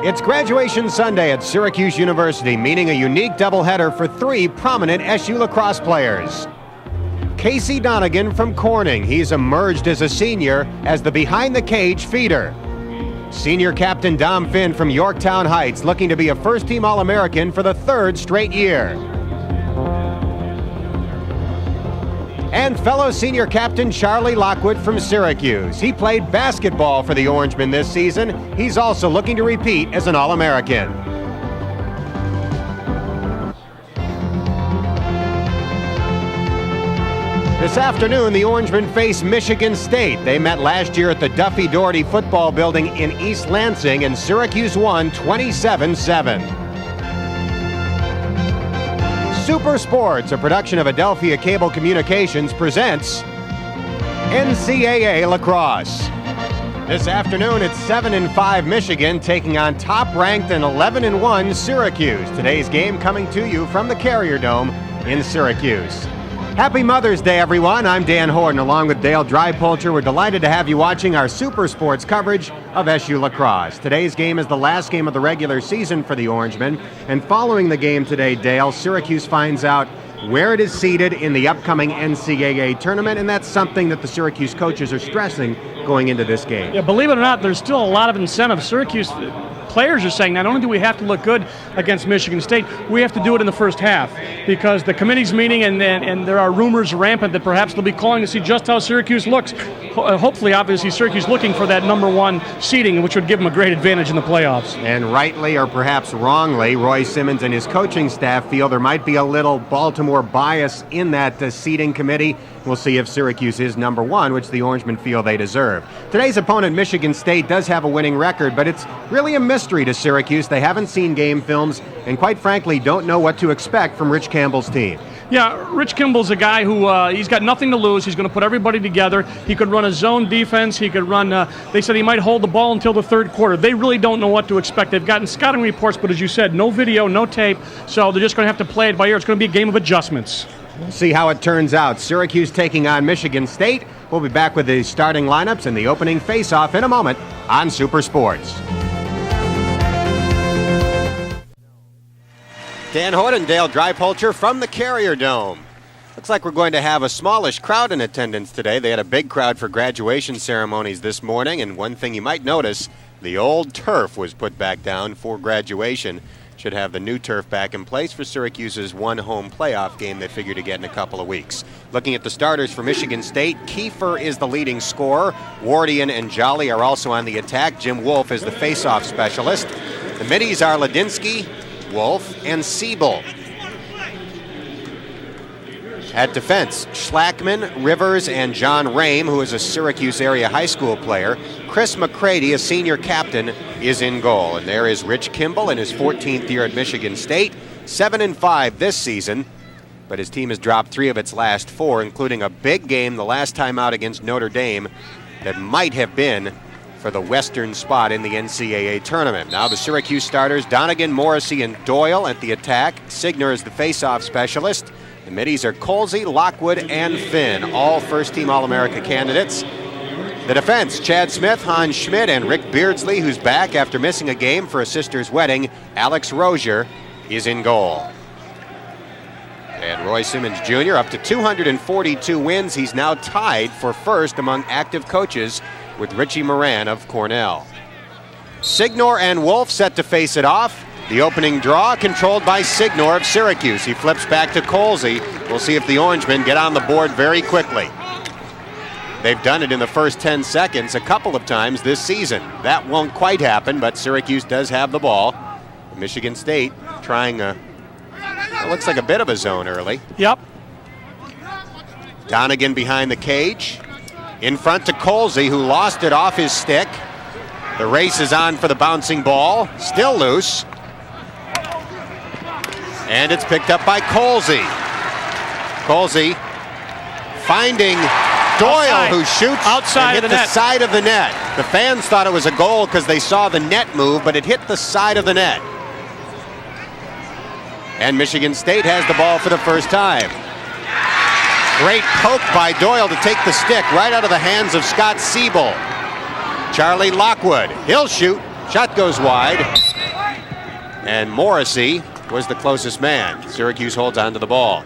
It's graduation Sunday at Syracuse University, meaning a unique doubleheader for three prominent SU lacrosse players. Casey Donegan from Corning. He's emerged as a senior as the behind-the-cage feeder. Senior captain Dom Finn from Yorktown Heights, looking to be a first-team All-American for the third straight year. And fellow senior captain Charlie Lockwood from Syracuse. He played basketball for the Orangemen this season. He's also looking to repeat as an All-American. This afternoon, the Orangemen face Michigan State. They met last year at the Duffy Doherty Football Building in East Lansing, and Syracuse won 27-7. Super Sports, a production of Adelphia Cable Communications, presents NCAA Lacrosse. This afternoon, it's 7-5 Michigan taking on top-ranked and 11-1 Syracuse. Today's game coming to you from the Carrier Dome in Syracuse. Happy Mother's Day, everyone. I'm Dan Horton, along with Dale Drypolcher. We're delighted to have you watching our Super Sports coverage of SU Lacrosse. Today's game is the last game of the regular season for the Orangemen. And following the game today, Dale, Syracuse finds out where it is seated in the upcoming NCAA tournament, and that's something that the Syracuse coaches are stressing going into this game. Yeah, believe it or not, there's still a lot of incentive. Syracuse players are saying not only do we have to look good against Michigan State, we have to do it in the first half because the committee's meeting and there are rumors rampant that perhaps they'll be calling to see just how Syracuse looks. Hopefully, obviously, Syracuse looking for that number one seeding, which would give them a great advantage in the playoffs. And rightly or perhaps wrongly, Roy Simmons and his coaching staff feel there might be a little Baltimore bias in that seeding committee. We'll see if Syracuse is number one, which the Orangemen feel they deserve. Today's opponent, Michigan State, does have a winning record, but it's really a mystery to Syracuse. They haven't seen game films and, quite frankly, don't know what to expect from Rich Campbell's team. Yeah, Rich Kimball's a guy who he's got nothing to lose. He's going to put everybody together. He could run a zone defense. He could run, they said he might hold the ball until the third quarter. They really don't know what to expect. They've gotten scouting reports, but as you said, no video, no tape, so they're just going to have to play it by ear. It's going to be a game of adjustments. We'll see how it turns out. Syracuse taking on Michigan State. We'll be back with the starting lineups and the opening face-off in a moment on Super Sports. Dan Horton, Dale Drypolcher from the Carrier Dome. Looks like we're going to have a smallish crowd in attendance today. They had a big crowd for graduation ceremonies this morning, and one thing you might notice, the old turf was put back down for graduation. Should have the new turf back in place for Syracuse's one home playoff game they figure to get in a couple of weeks. Looking at the starters for Michigan State, Kiefer is the leading scorer. Wardian and Jolly are also on the attack. Jim Wolf is the face-off specialist. The middies are Ladinsky, Wolf, and Siebel. At defense, Schlackman, Rivers, and John Rame, who is a Syracuse area high school player. Chris McCready, a senior captain, is in goal. And there is Rich Kimball in his 14th year at Michigan State, 7-5 this season, but his team has dropped 3 of its last 4, including a big game the last time out against Notre Dame that might have been for the western spot in the NCAA tournament. Now the Syracuse starters, Donegan, Morrissey, and Doyle at the attack. Signer is the face-off specialist. The middies are Colsey, Lockwood, and Finn, all first-team All-America candidates. The defense, Chad Smith, Hans Schmidt, and Rick Beardsley, who's back after missing a game for a sister's wedding. Alex Rozier is in goal. And Roy Simmons Jr. up to 242 wins. He's now tied for first among active coaches with Richie Moran of Cornell. Signor and Wolf set to face it off. The opening draw controlled by Signor of Syracuse. He flips back to Colsey. We'll see if the Orangemen get on the board very quickly. They've done it in the first 10 seconds a couple of times this season. That won't quite happen, but Syracuse does have the ball. Michigan State trying it looks like a bit of a zone early. Yep. Donegan behind the cage. In front to Colsey, who lost it off his stick. The race is on for the bouncing ball. Still loose. And it's picked up by Colsey. Colsey finding Doyle, outside, who shoots outside and hit the side of the net. The fans thought it was a goal because they saw the net move, but it hit the side of the net. And Michigan State has the ball for the first time. Great poke by Doyle to take the stick right out of the hands of Scott Siebel. Charlie Lockwood, he'll shoot. Shot goes wide. And Morrissey was the closest man. Syracuse holds on to the ball.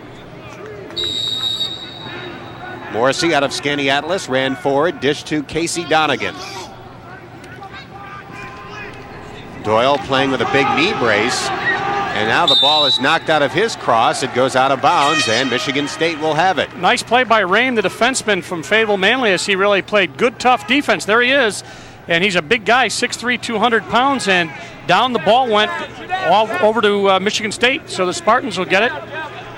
Morrissey out of Skaneateles ran forward, dish to Casey Donegan. Doyle playing with a big knee brace, and now the ball is knocked out of his cross. It goes out of bounds, and Michigan State will have it. Nice play by Rame, the defenseman from Fayetteville Manlius. He really played good, tough defense. There he is, and he's a big guy, 6'3", 200 pounds, and down the ball went all over to Michigan State, so the Spartans will get it,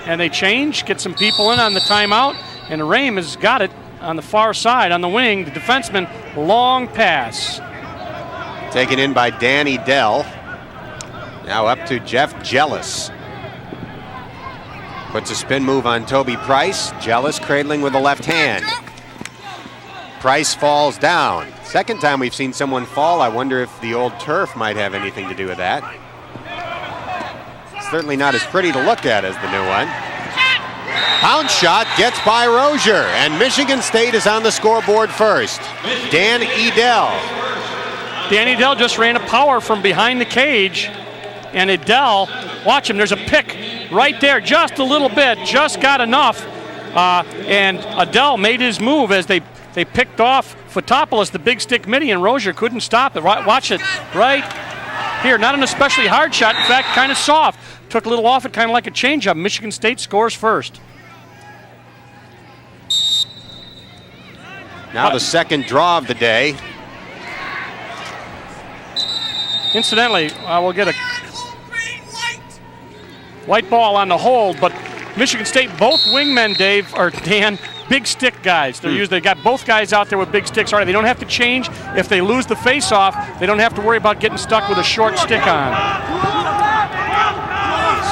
and they change, get some people in on the timeout, and Rame has got it on the far side, on the wing. The defenseman, long pass. Taken in by Danny Dell. Now up to Jeff Jealous. Puts a spin move on Toby Price. Jealous cradling with the left hand. Price falls down. Second time we've seen someone fall. I wonder if the old turf might have anything to do with that. Certainly not as pretty to look at as the new one. Pound shot gets by Rozier, and Michigan State is on the scoreboard first. Dan Edel. Dan Edel just ran a power from behind the cage, and Edel, watch him, there's a pick right there, just a little bit, just got enough, and Edel made his move as they picked off Fotopoulos, the big stick midi, and Rozier couldn't stop it. Watch it right here, not an especially hard shot, in fact, kind of soft. Took a little off it, kind of like a changeup. Michigan State scores first. Now the second draw of the day. Incidentally, we'll get a white ball on the hold, but Michigan State, both wingmen, Dave, or Dan, big stick guys. They got both guys out there with big sticks. All right, they don't have to change. If they lose the face-off, they don't have to worry about getting stuck with a short stick on.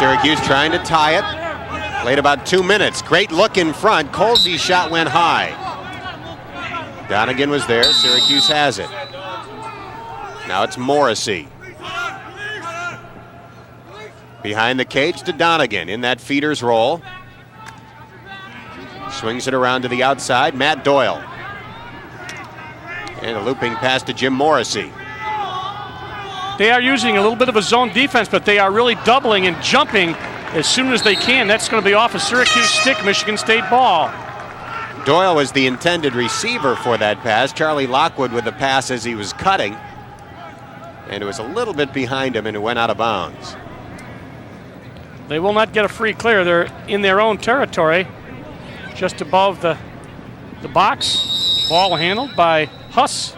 Syracuse trying to tie it. Played about 2 minutes. Great look in front. Colsey's shot went high. Donegan was there. Syracuse has it. Now it's Morrissey. Behind the cage to Donegan in that feeder's roll. Swings it around to the outside. Matt Doyle. And a looping pass to Jim Morrissey. They are using a little bit of a zone defense, but they are really doubling and jumping as soon as they can. That's going to be off a Syracuse stick, Michigan State ball. Doyle was the intended receiver for that pass. Charlie Lockwood with the pass as he was cutting. And it was a little bit behind him, and it went out of bounds. They will not get a free clear. They're in their own territory, just above the box. Ball handled by Huss.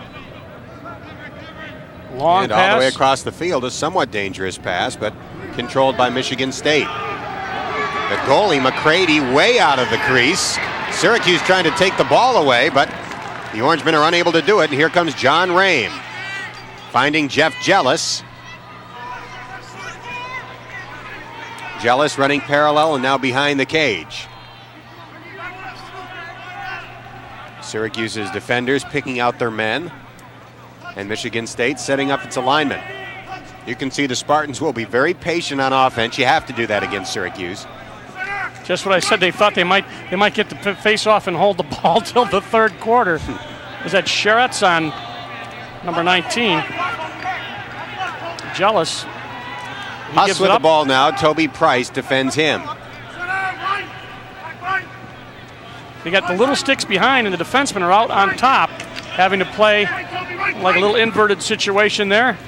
Long and pass. all the way across the field, a somewhat dangerous pass, but controlled by Michigan State. The goalie, McCready, way out of the crease. Syracuse trying to take the ball away, but the Orangemen are unable to do it. And here comes John Rame, finding Jeff Jealous. Jealous running parallel and now behind the cage. Syracuse's defenders picking out their men, and Michigan State setting up its alignment. You can see the Spartans will be very patient on offense. You have to do that against Syracuse. Just what I said. They thought they might get the face off and hold the ball till the third quarter. Was that Sheretz on number 19? Jealous. Huss with the ball now. Toby Price defends him. They got the little sticks behind, and the defensemen are out on top, having to play like a little inverted situation there.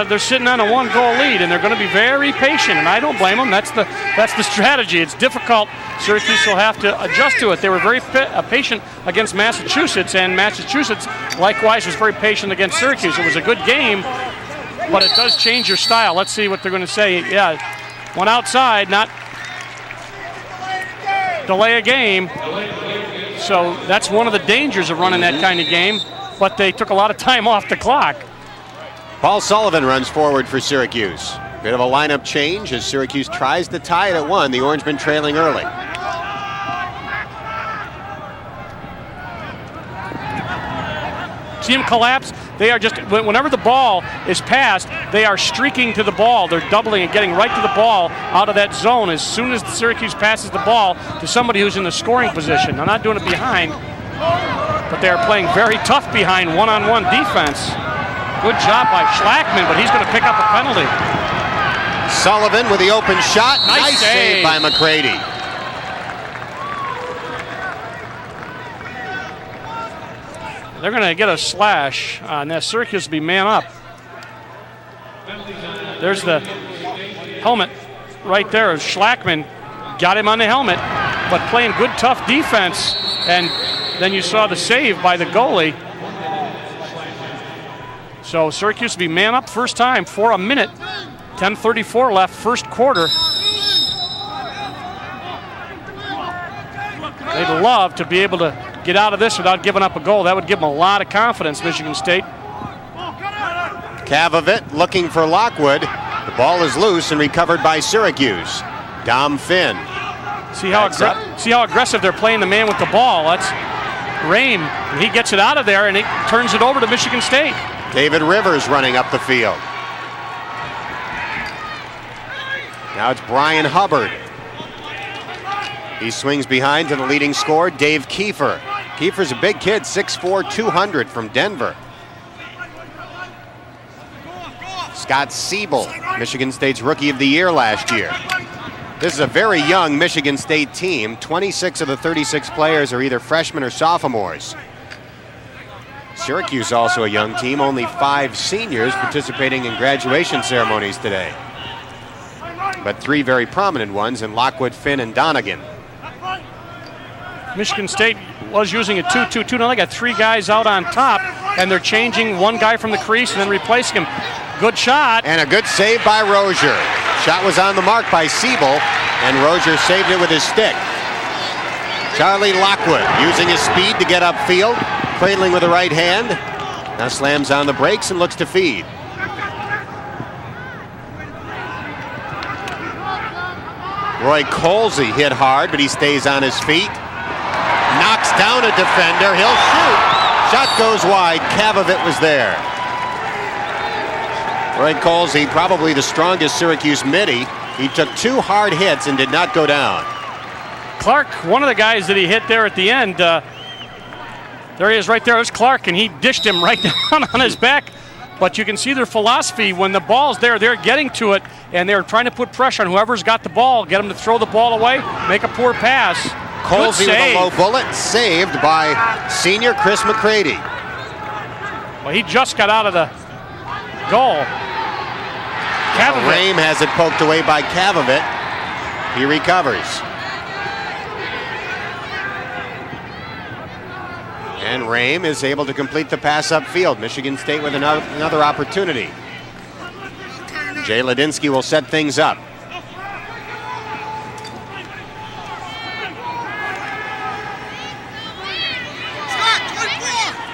They're sitting on a one-goal lead, and they're going to be very patient, and I don't blame them. That's the strategy. It's difficult. Syracuse will have to adjust to it. They were very patient against Massachusetts, and Massachusetts likewise was very patient against Syracuse. It was a good game, but it does change your style. Let's see what they're going to say. Yeah, one outside, not delay a game. So that's one of the dangers of running that kind of game, but they took a lot of time off the clock. Paul Sullivan runs forward for Syracuse. Bit of a lineup change as Syracuse tries to tie it at 1. The Orangemen trailing early. See them collapse? They are just, whenever the ball is passed, they are streaking to the ball. They're doubling and getting right to the ball out of that zone as soon as Syracuse passes the ball to somebody who's in the scoring position. They're not doing it behind, but they are playing very tough behind one-on-one defense. Good job by Schlackman, but he's going to pick up a penalty. Sullivan with the open shot. Nice save by McCready. They're going to get a slash, and that Syracuse will be man up. There's the helmet right there. Schlackman got him on the helmet, but playing good, tough defense. And then you saw the save by the goalie. So Syracuse will be man up first time for a minute. 10:34 left, first quarter. They'd love to be able to get out of this without giving up a goal. That would give them a lot of confidence, Michigan State. Kavovit looking for Lockwood. The ball is loose and recovered by Syracuse. Dom Finn. See how aggressive they're playing the man with the ball. That's Rame. He gets it out of there and he turns it over to Michigan State. David Rivers running up the field. Now it's Brian Hubbard. He swings behind to the leading scorer, Dave Kiefer. Kiefer's a big kid, 6'4", 200 from Denver. Scott Siebel, Michigan State's Rookie of the Year last year. This is a very young Michigan State team. 26 of the 36 players are either freshmen or sophomores. Syracuse also a young team, only 5 seniors participating in graduation ceremonies today. But 3 very prominent ones in Lockwood, Finn, and Donegan. Michigan State was using a 2-2-2. Now they got 3 guys out on top, and they're changing one guy from the crease and then replacing him. Good shot. And a good save by Rozier. Shot was on the mark by Siebel, and Rozier saved it with his stick. Charlie Lockwood using his speed to get upfield, cradling with the right hand. Now slams on the brakes and looks to feed. Roy Colsey hit hard, but he stays on his feet. Knocks down a defender. He'll shoot. Shot goes wide. Kavovit was there. Roy Colsey, probably the strongest Syracuse midi. He took 2 hard hits and did not go down. Clark, one of the guys that he hit there at the end, there he is right there. There's Clark, and he dished him right down on his back. But you can see their philosophy. When the ball's there, they're getting to it, and they're trying to put pressure on whoever's got the ball, get them to throw the ball away, make a poor pass. Colsey with a low bullet, saved by senior Chris McCready. Well, he just got out of the goal. Rame has it poked away by Kavovit. He recovers. And Rame is able to complete the pass upfield. Michigan State with another opportunity. Jay Ladinsky will set things up.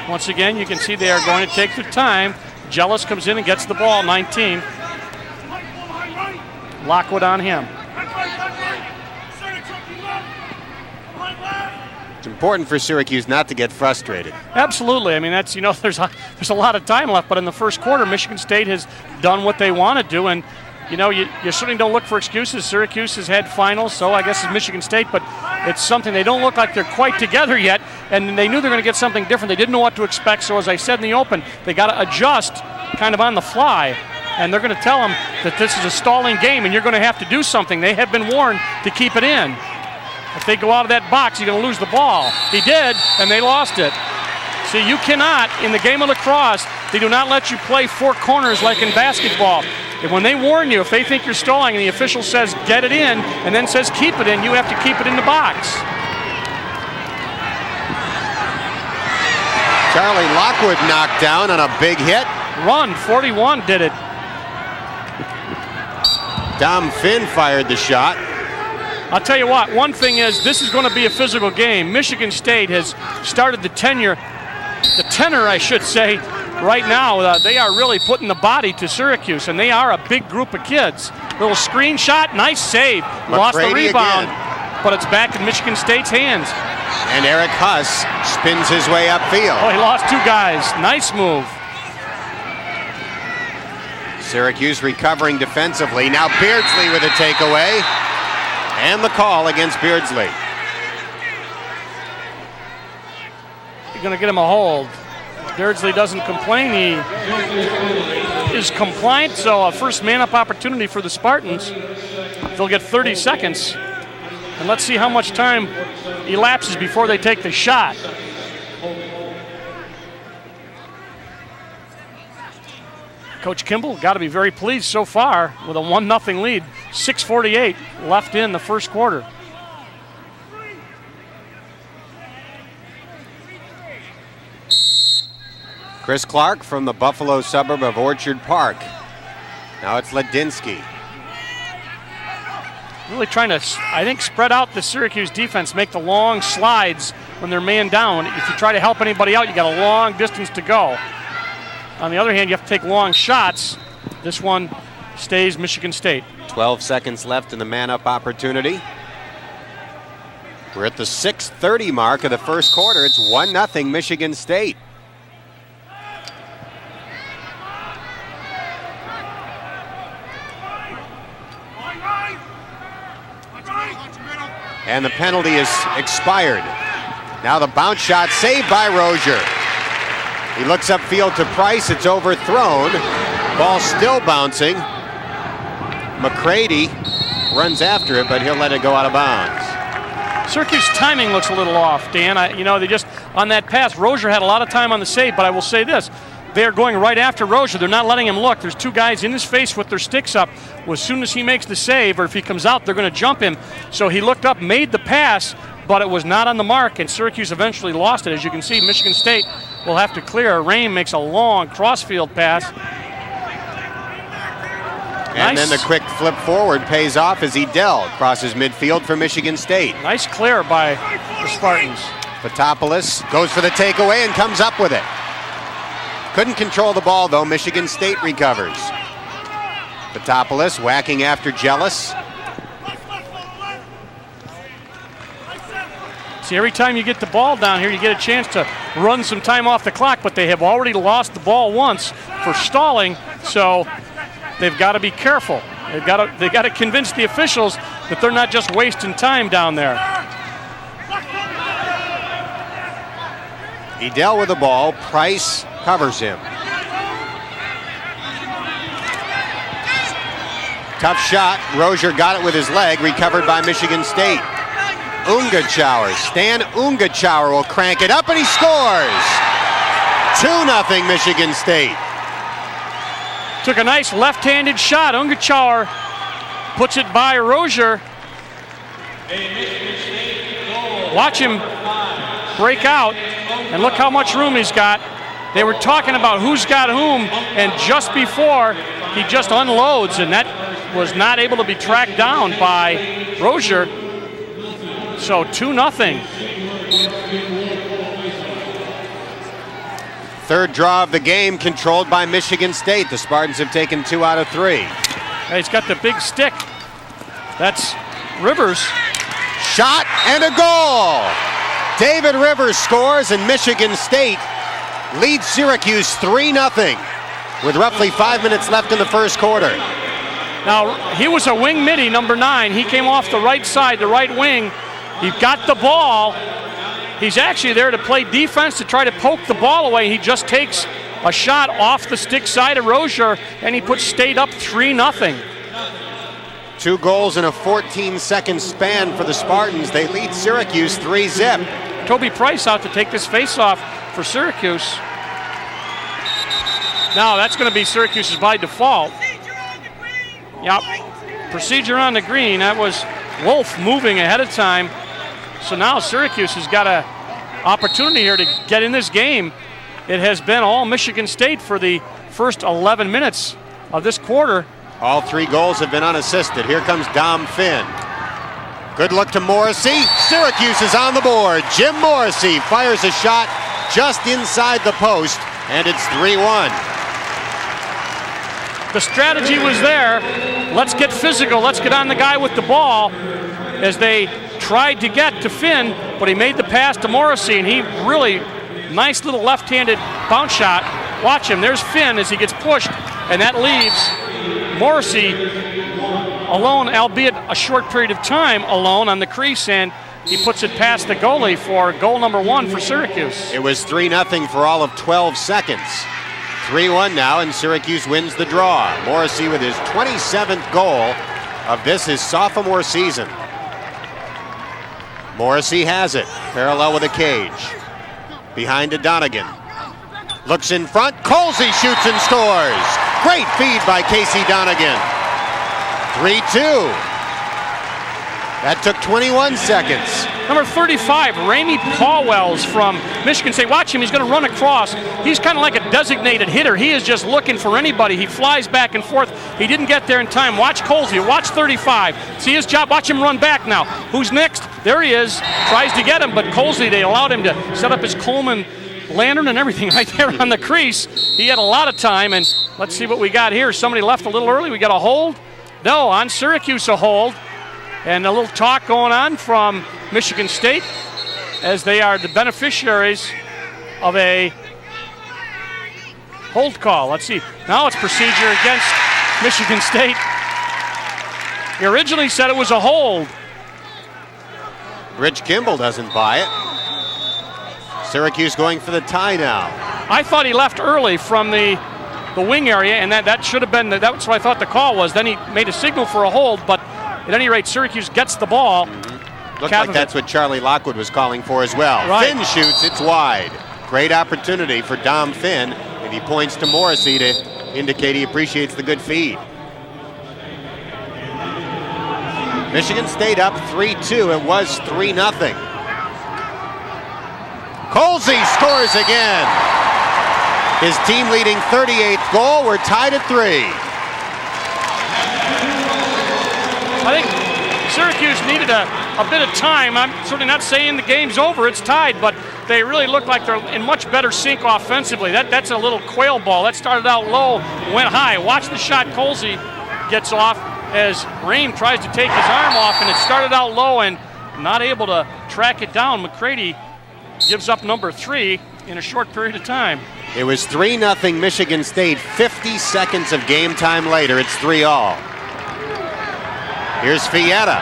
Once again, you can see they are going to take their time. Jealous comes in and gets the ball, 19. Lockwood on him. It's important for Syracuse not to get frustrated. Absolutely. I mean, that's, you know, there's a lot of time left, but in the first quarter, Michigan State has done what they want to do, and you know, you certainly don't look for excuses. Syracuse has had finals, so I guess it's Michigan State, but it's something they don't look like they're quite together yet, and they knew they're going to get something different. They didn't know what to expect, so as I said in the open, they got to adjust kind of on the fly, and they're going to tell them that this is a stalling game, and you're going to have to do something. They have been warned to keep it in. If they go out of that box, you're going to lose the ball. He did, and they lost it. See, you cannot, in the game of lacrosse, they do not let you play 4 corners like in basketball. And when they warn you, if they think you're stalling and the official says get it in and then says keep it in, you have to keep it in the box. Charlie Lockwood knocked down on a big hit. Run, 41 did it. Dom Finn fired the shot. I'll tell you what, one thing is, this is going to be a physical game. Michigan State has started the tenor, I should say, right now. They are really putting the body to Syracuse, and they are a big group of kids. Little screen shot, nice save. Lost the rebound, but it's back in Michigan State's hands. And Eric Huss spins his way upfield. Oh, he lost 2 guys. Nice move. Syracuse recovering defensively. Now Beardsley with a takeaway. And the call against Beardsley. going to get him a hold. Beardsley doesn't complain. He is compliant, so a first man-up opportunity for the Spartans. They'll get 30 seconds. And let's see how much time elapses before they take the shot. Coach Kimball got to be very pleased so far with a 1-0 lead. 6:48 left in the first quarter. Chris Clark from the Buffalo suburb of Orchard Park. Now it's Ledinsky. Really trying to, I think, spread out the Syracuse defense, make the long slides when they're man down. If you try to help anybody out, you got a long distance to go. On the other hand, you have to take long shots. This one stays Michigan State. 12 seconds left in the man-up opportunity. We're at the 6:30 mark of the first quarter. It's 1-0 Michigan State. And the penalty is expired. Now the bounce shot saved by Rozier. He looks upfield to Price. It's overthrown. Ball still bouncing. McCready runs after it, but he'll let it go out of bounds. Syracuse timing looks a little off, Dan. They just, on that pass, Rozier had a lot of time on the save, but I will say this. They're going right after Rozier. They're not letting him look. There's two guys in his face with their sticks up. Well, as soon as he makes the save, or if he comes out, they're going to jump him. So he looked up, made the pass, but it was not on the mark, and Syracuse eventually lost it. As you can see, Michigan State will have to clear. Rain makes a long crossfield pass. And then the quick flip forward pays off as Edel crosses midfield for Michigan State. Nice clear by the Spartans. Fotopoulos goes for the takeaway and comes up with it. Couldn't control the ball, though. Michigan State recovers. Fotopoulos whacking after Jealous. See, every time you get the ball down here, you get a chance to run some time off the clock, but they have already lost the ball once for stalling, so they've got to be careful. They've got to convince the officials that they're not just wasting time down there. Edel with the ball. Price covers him. Tough shot. Rozier got it with his leg. Recovered by Michigan State. Ungachauer. Stan Ungachauer will crank it up, and he scores. 2-0 Michigan State. Took a nice left-handed shot. Ungachauer puts it by Rozier. Watch him break out, and look how much room he's got. They were talking about who's got whom, and just before, he just unloads, and that was not able to be tracked down by Rozier. So 2-0. Third draw of the game controlled by Michigan State. The Spartans have taken 2 out of 3. He's got the big stick. That's Rivers. Shot and a goal. David Rivers scores, and Michigan State leads Syracuse 3-0 with roughly 5 minutes left in the first quarter. Now, he was a wing midi, number 9. He came off the right side, the right wing. He got the ball. He's actually there to play defense, to try to poke the ball away. He just takes a shot off the stick side of Rozier, and he puts State up 3-0. 2 goals in a 14-second span for the Spartans. They lead Syracuse 3-0. Toby Price out to take this face-off for Syracuse. Now that's going to be Syracuse's by default. Yep, procedure on the green. That was Wolf moving ahead of time. So now Syracuse has got an opportunity here to get in this game. It has been all Michigan State for the first 11 minutes of this quarter. All 3 goals have been unassisted. Here comes Dom Finn. Good look to Morrissey. Syracuse is on the board. Jim Morrissey fires a shot just inside the post, and it's 3-1. The strategy was there. Let's get physical. Let's get on the guy with the ball, as they tried to get to Finn, but he made the pass to Morrissey, and he really, nice little left-handed bounce shot. Watch him. There's Finn as he gets pushed, and that leaves Morrissey alone, albeit a short period of time alone on the crease, and he puts it past the goalie for goal number 1 for Syracuse. It was 3-0 for all of 12 seconds. 3-1 now, and Syracuse wins the draw. Morrissey with his 27th goal of his sophomore season. Morrissey has it, parallel with the cage. Behind to Donegan. Looks in front, Colsey shoots and scores. Great feed by Casey Donegan. 3-2. That took 21 seconds. Number 35, Ramey Paulwells from Michigan State. Watch him, he's going to run across. He's kind of like a designated hitter. He is just looking for anybody. He flies back and forth. He didn't get there in time. Watch Colsey, watch 35. See his job, watch him run back now. Who's next? There he is. Tries to get him, but Colsey, they allowed him to set up his Coleman lantern and everything right there on the crease. He had a lot of time, and let's see what we got here. Somebody left a little early. We got a hold. No, on Syracuse a hold. And a little talk going on from Michigan State as they are the beneficiaries of a hold call. Let's see. Now it's procedure against Michigan State. He originally said it was a hold. Rich Kimball doesn't buy it. Syracuse going for the tie now. I thought he left early from the wing area, and that should have been, that's what I thought the call was. Then he made a signal for a hold, but at any rate, Syracuse gets the ball. Looked like that's what Charlie Lockwood was calling for as well. Right. Finn shoots, it's wide. Great opportunity for Dom Finn, and he points to Morrissey to indicate he appreciates the good feed. Michigan State up 3-2. It was 3-0. Colsey scores again. His team-leading 38th goal. We're tied at 3. I think Syracuse needed a bit of time. I'm certainly not saying the game's over, it's tied, but they really look like they're in much better sync offensively. That's a little quail ball. That started out low, went high. Watch the shot Colsey gets off as Rame tries to take his arm off, and it started out low and not able to track it down. McCready gives up number 3 in a short period of time. It was 3-0 Michigan State. 50 seconds of game time later, it's 3-all. Here's Fietta.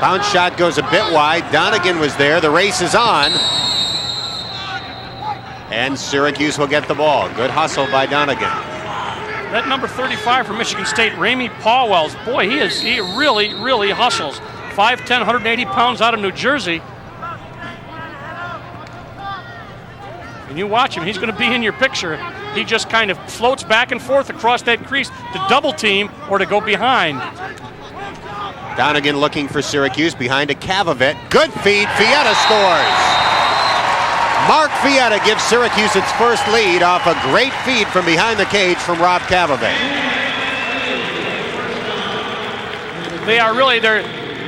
Bounce shot goes a bit wide. Donegan was there. The race is on. And Syracuse will get the ball. Good hustle by Donegan. That number 35 for Michigan State, Ramey Paulwells. Boy, he really, really hustles. 5'10", 180 pounds out of New Jersey. And you watch him, he's going to be in your picture. He just kind of floats back and forth across that crease to double team or to go behind. Donegan looking for Syracuse behind a Cavavet. Good feed, Fietta scores. Mark Fietta gives Syracuse its first lead off a great feed from behind the cage from Rob Cavavet. They're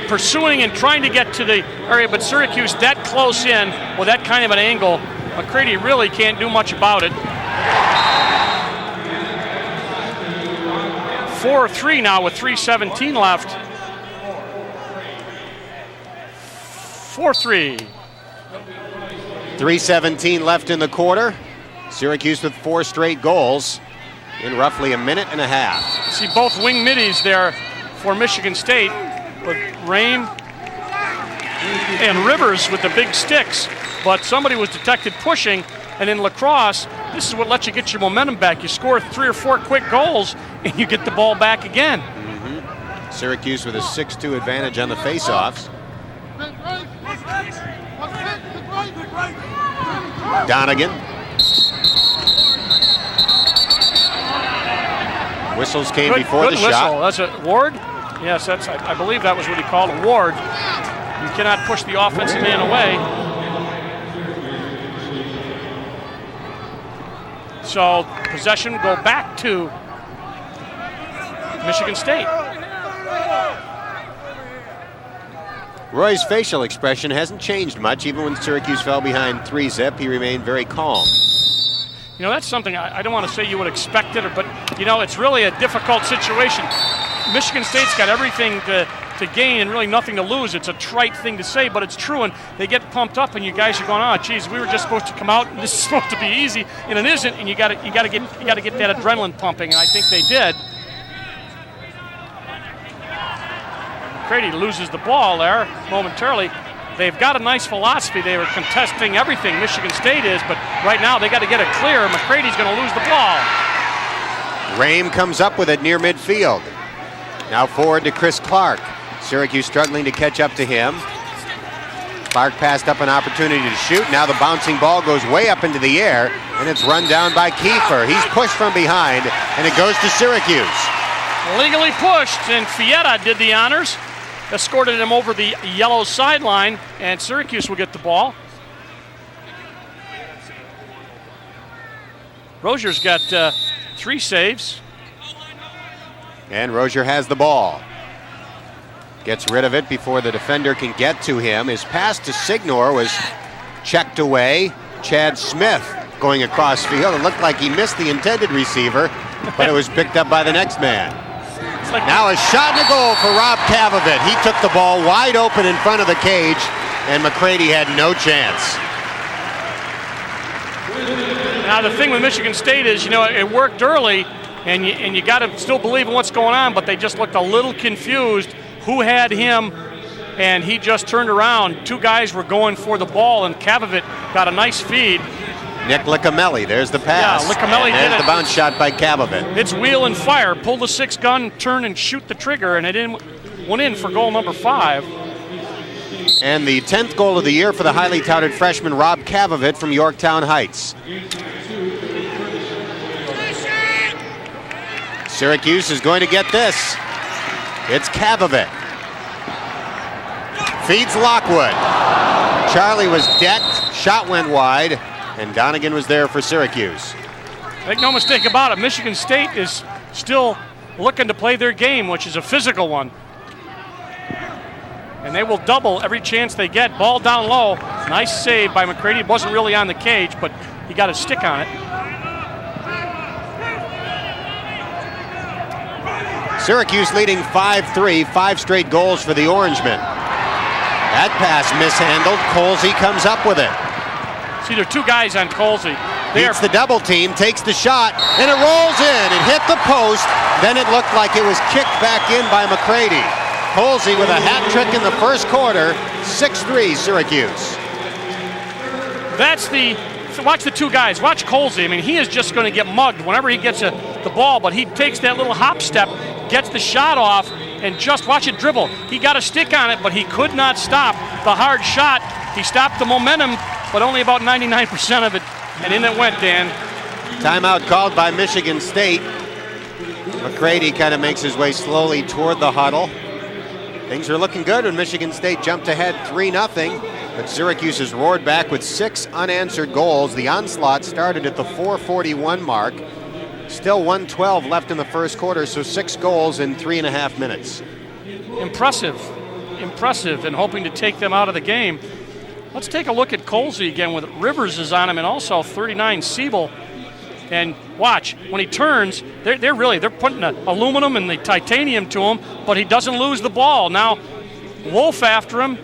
pursuing and trying to get to the area, but Syracuse that close in with that kind of an angle, McCready really can't do much about it. 4-3 now with 3:17 left. 4-3. 3:17 left in the quarter. Syracuse with 4 straight goals in roughly a minute and a half. See both wing middies there for Michigan State with Rame and Rivers with the big sticks, but somebody was detected pushing, and in lacrosse, this is what lets you get your momentum back. You score 3 or 4 quick goals, and you get the ball back again. Syracuse with a 6-2 advantage on the faceoffs. Donegan. Whistles came before the whistle. shot. That's a Ward? Yes, I believe that was what he called a Ward. You cannot push the offensive man away. So possession will go back to Michigan State. Roy's facial expression hasn't changed much. Even when Syracuse fell behind 3-zip, he remained very calm. You know, that's something I don't want to say you would expect it, but, you know, it's really a difficult situation. Michigan State's got everything to gain and really nothing to lose. It's a trite thing to say, but it's true, and they get pumped up, and you guys are going, oh, geez, we were just supposed to come out, and this is supposed to be easy, and it isn't, and you got to get that adrenaline pumping, and I think they did. McCready loses the ball there momentarily. They've got a nice philosophy. They were contesting everything, Michigan State is, but right now they got to get it clear. McCready's going to lose the ball. Rame comes up with it near midfield. Now forward to Chris Clark. Syracuse struggling to catch up to him. Clark passed up an opportunity to shoot. Now the bouncing ball goes way up into the air, and it's run down by Kiefer. He's pushed from behind, and it goes to Syracuse. Legally pushed, and Fietta did the honors. Escorted him over the yellow sideline, and Syracuse will get the ball. Rozier's got 3 saves. And Rozier has the ball. Gets rid of it before the defender can get to him. His pass to Signor was checked away. Chad Smith going across field. It looked like he missed the intended receiver, but it was picked up by the next man. Now a shot and a goal for Rob Kavovit. He took the ball wide open in front of the cage, and McCready had no chance. Now the thing with Michigan State is, it worked early, and you got to still believe in what's going on, but they just looked a little confused. Who had him, and he just turned around. 2 guys were going for the ball, and Kavovit got a nice feed. Nick Licamelli, there's the pass. Yeah, Licamelli did it. There's the bounce shot by Kavovit. It's wheel and fire. Pull the 6-gun, turn and shoot the trigger, and it went in for goal number 5. And the 10th goal of the year for the highly touted freshman Rob Kavovit from Yorktown Heights. Syracuse is going to get this. It's Kavovit. Feeds Lockwood. Charlie was decked, shot went wide, and Donegan was there for Syracuse. Make no mistake about it, Michigan State is still looking to play their game, which is a physical one. And they will double every chance they get. Ball down low. Nice save by McCready. It wasn't really on the cage, but he got a stick on it. Syracuse leading 5-3, 5 straight goals for the Orangemen. That pass mishandled. Colsey comes up with it. See, there are 2 guys on Colsey. Beats the double team, takes the shot, and it rolls in. It hit the post. Then it looked like it was kicked back in by McCready. Colsey with a hat trick in the first quarter. 6-3 Syracuse. Watch the 2 guys. Watch Colsey. I mean, he is just going to get mugged whenever he gets the ball, but he takes that little hop step, gets the shot off, and just watch it dribble. He got a stick on it, but he could not stop the hard shot. He stopped the momentum, but only about 99% of it, and in it went, Dan. Timeout called by Michigan State. McCready kind of makes his way slowly toward the huddle. Things are looking good when Michigan State jumped ahead 3-0, but Syracuse has roared back with 6 unanswered goals. The onslaught started at the 4:41 mark. Still 1:12 left in the first quarter, so 6 goals in 3.5 minutes. Impressive, and hoping to take them out of the game. Let's take a look at Colsey again with Rivers is on him, and also 39 Siebel. And watch, when he turns, they're putting the aluminum and the titanium to him, but he doesn't lose the ball. Now, Wolf after him,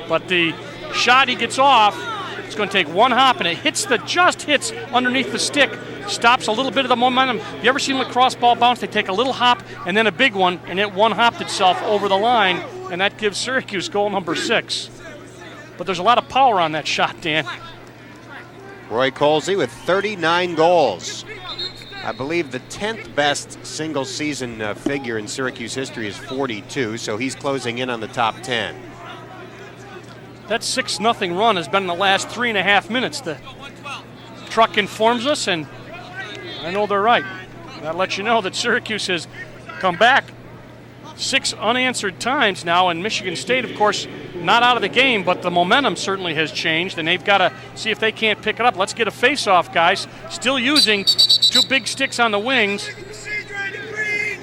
but the shot he gets off, it's going to take 1 hop, and it just hits underneath the stick, stops a little bit of the momentum. You ever seen lacrosse ball bounce? They take a little hop and then a big one, and it 1-hopped itself over the line, and that gives Syracuse goal number 6. But there's a lot of power on that shot, Dan. Roy Colsey with 39 goals. I believe the 10th best single season figure in Syracuse history is 42, so he's closing in on the top 10. That 6-0 run has been in the last 3.5 minutes. The truck informs us, and I know they're right. That lets you know that Syracuse has come back 6 unanswered times now, and Michigan State, of course, not out of the game, but the momentum certainly has changed, and they've got to see if they can't pick it up. Let's get a face-off, guys. Still using 2 big sticks on the wings.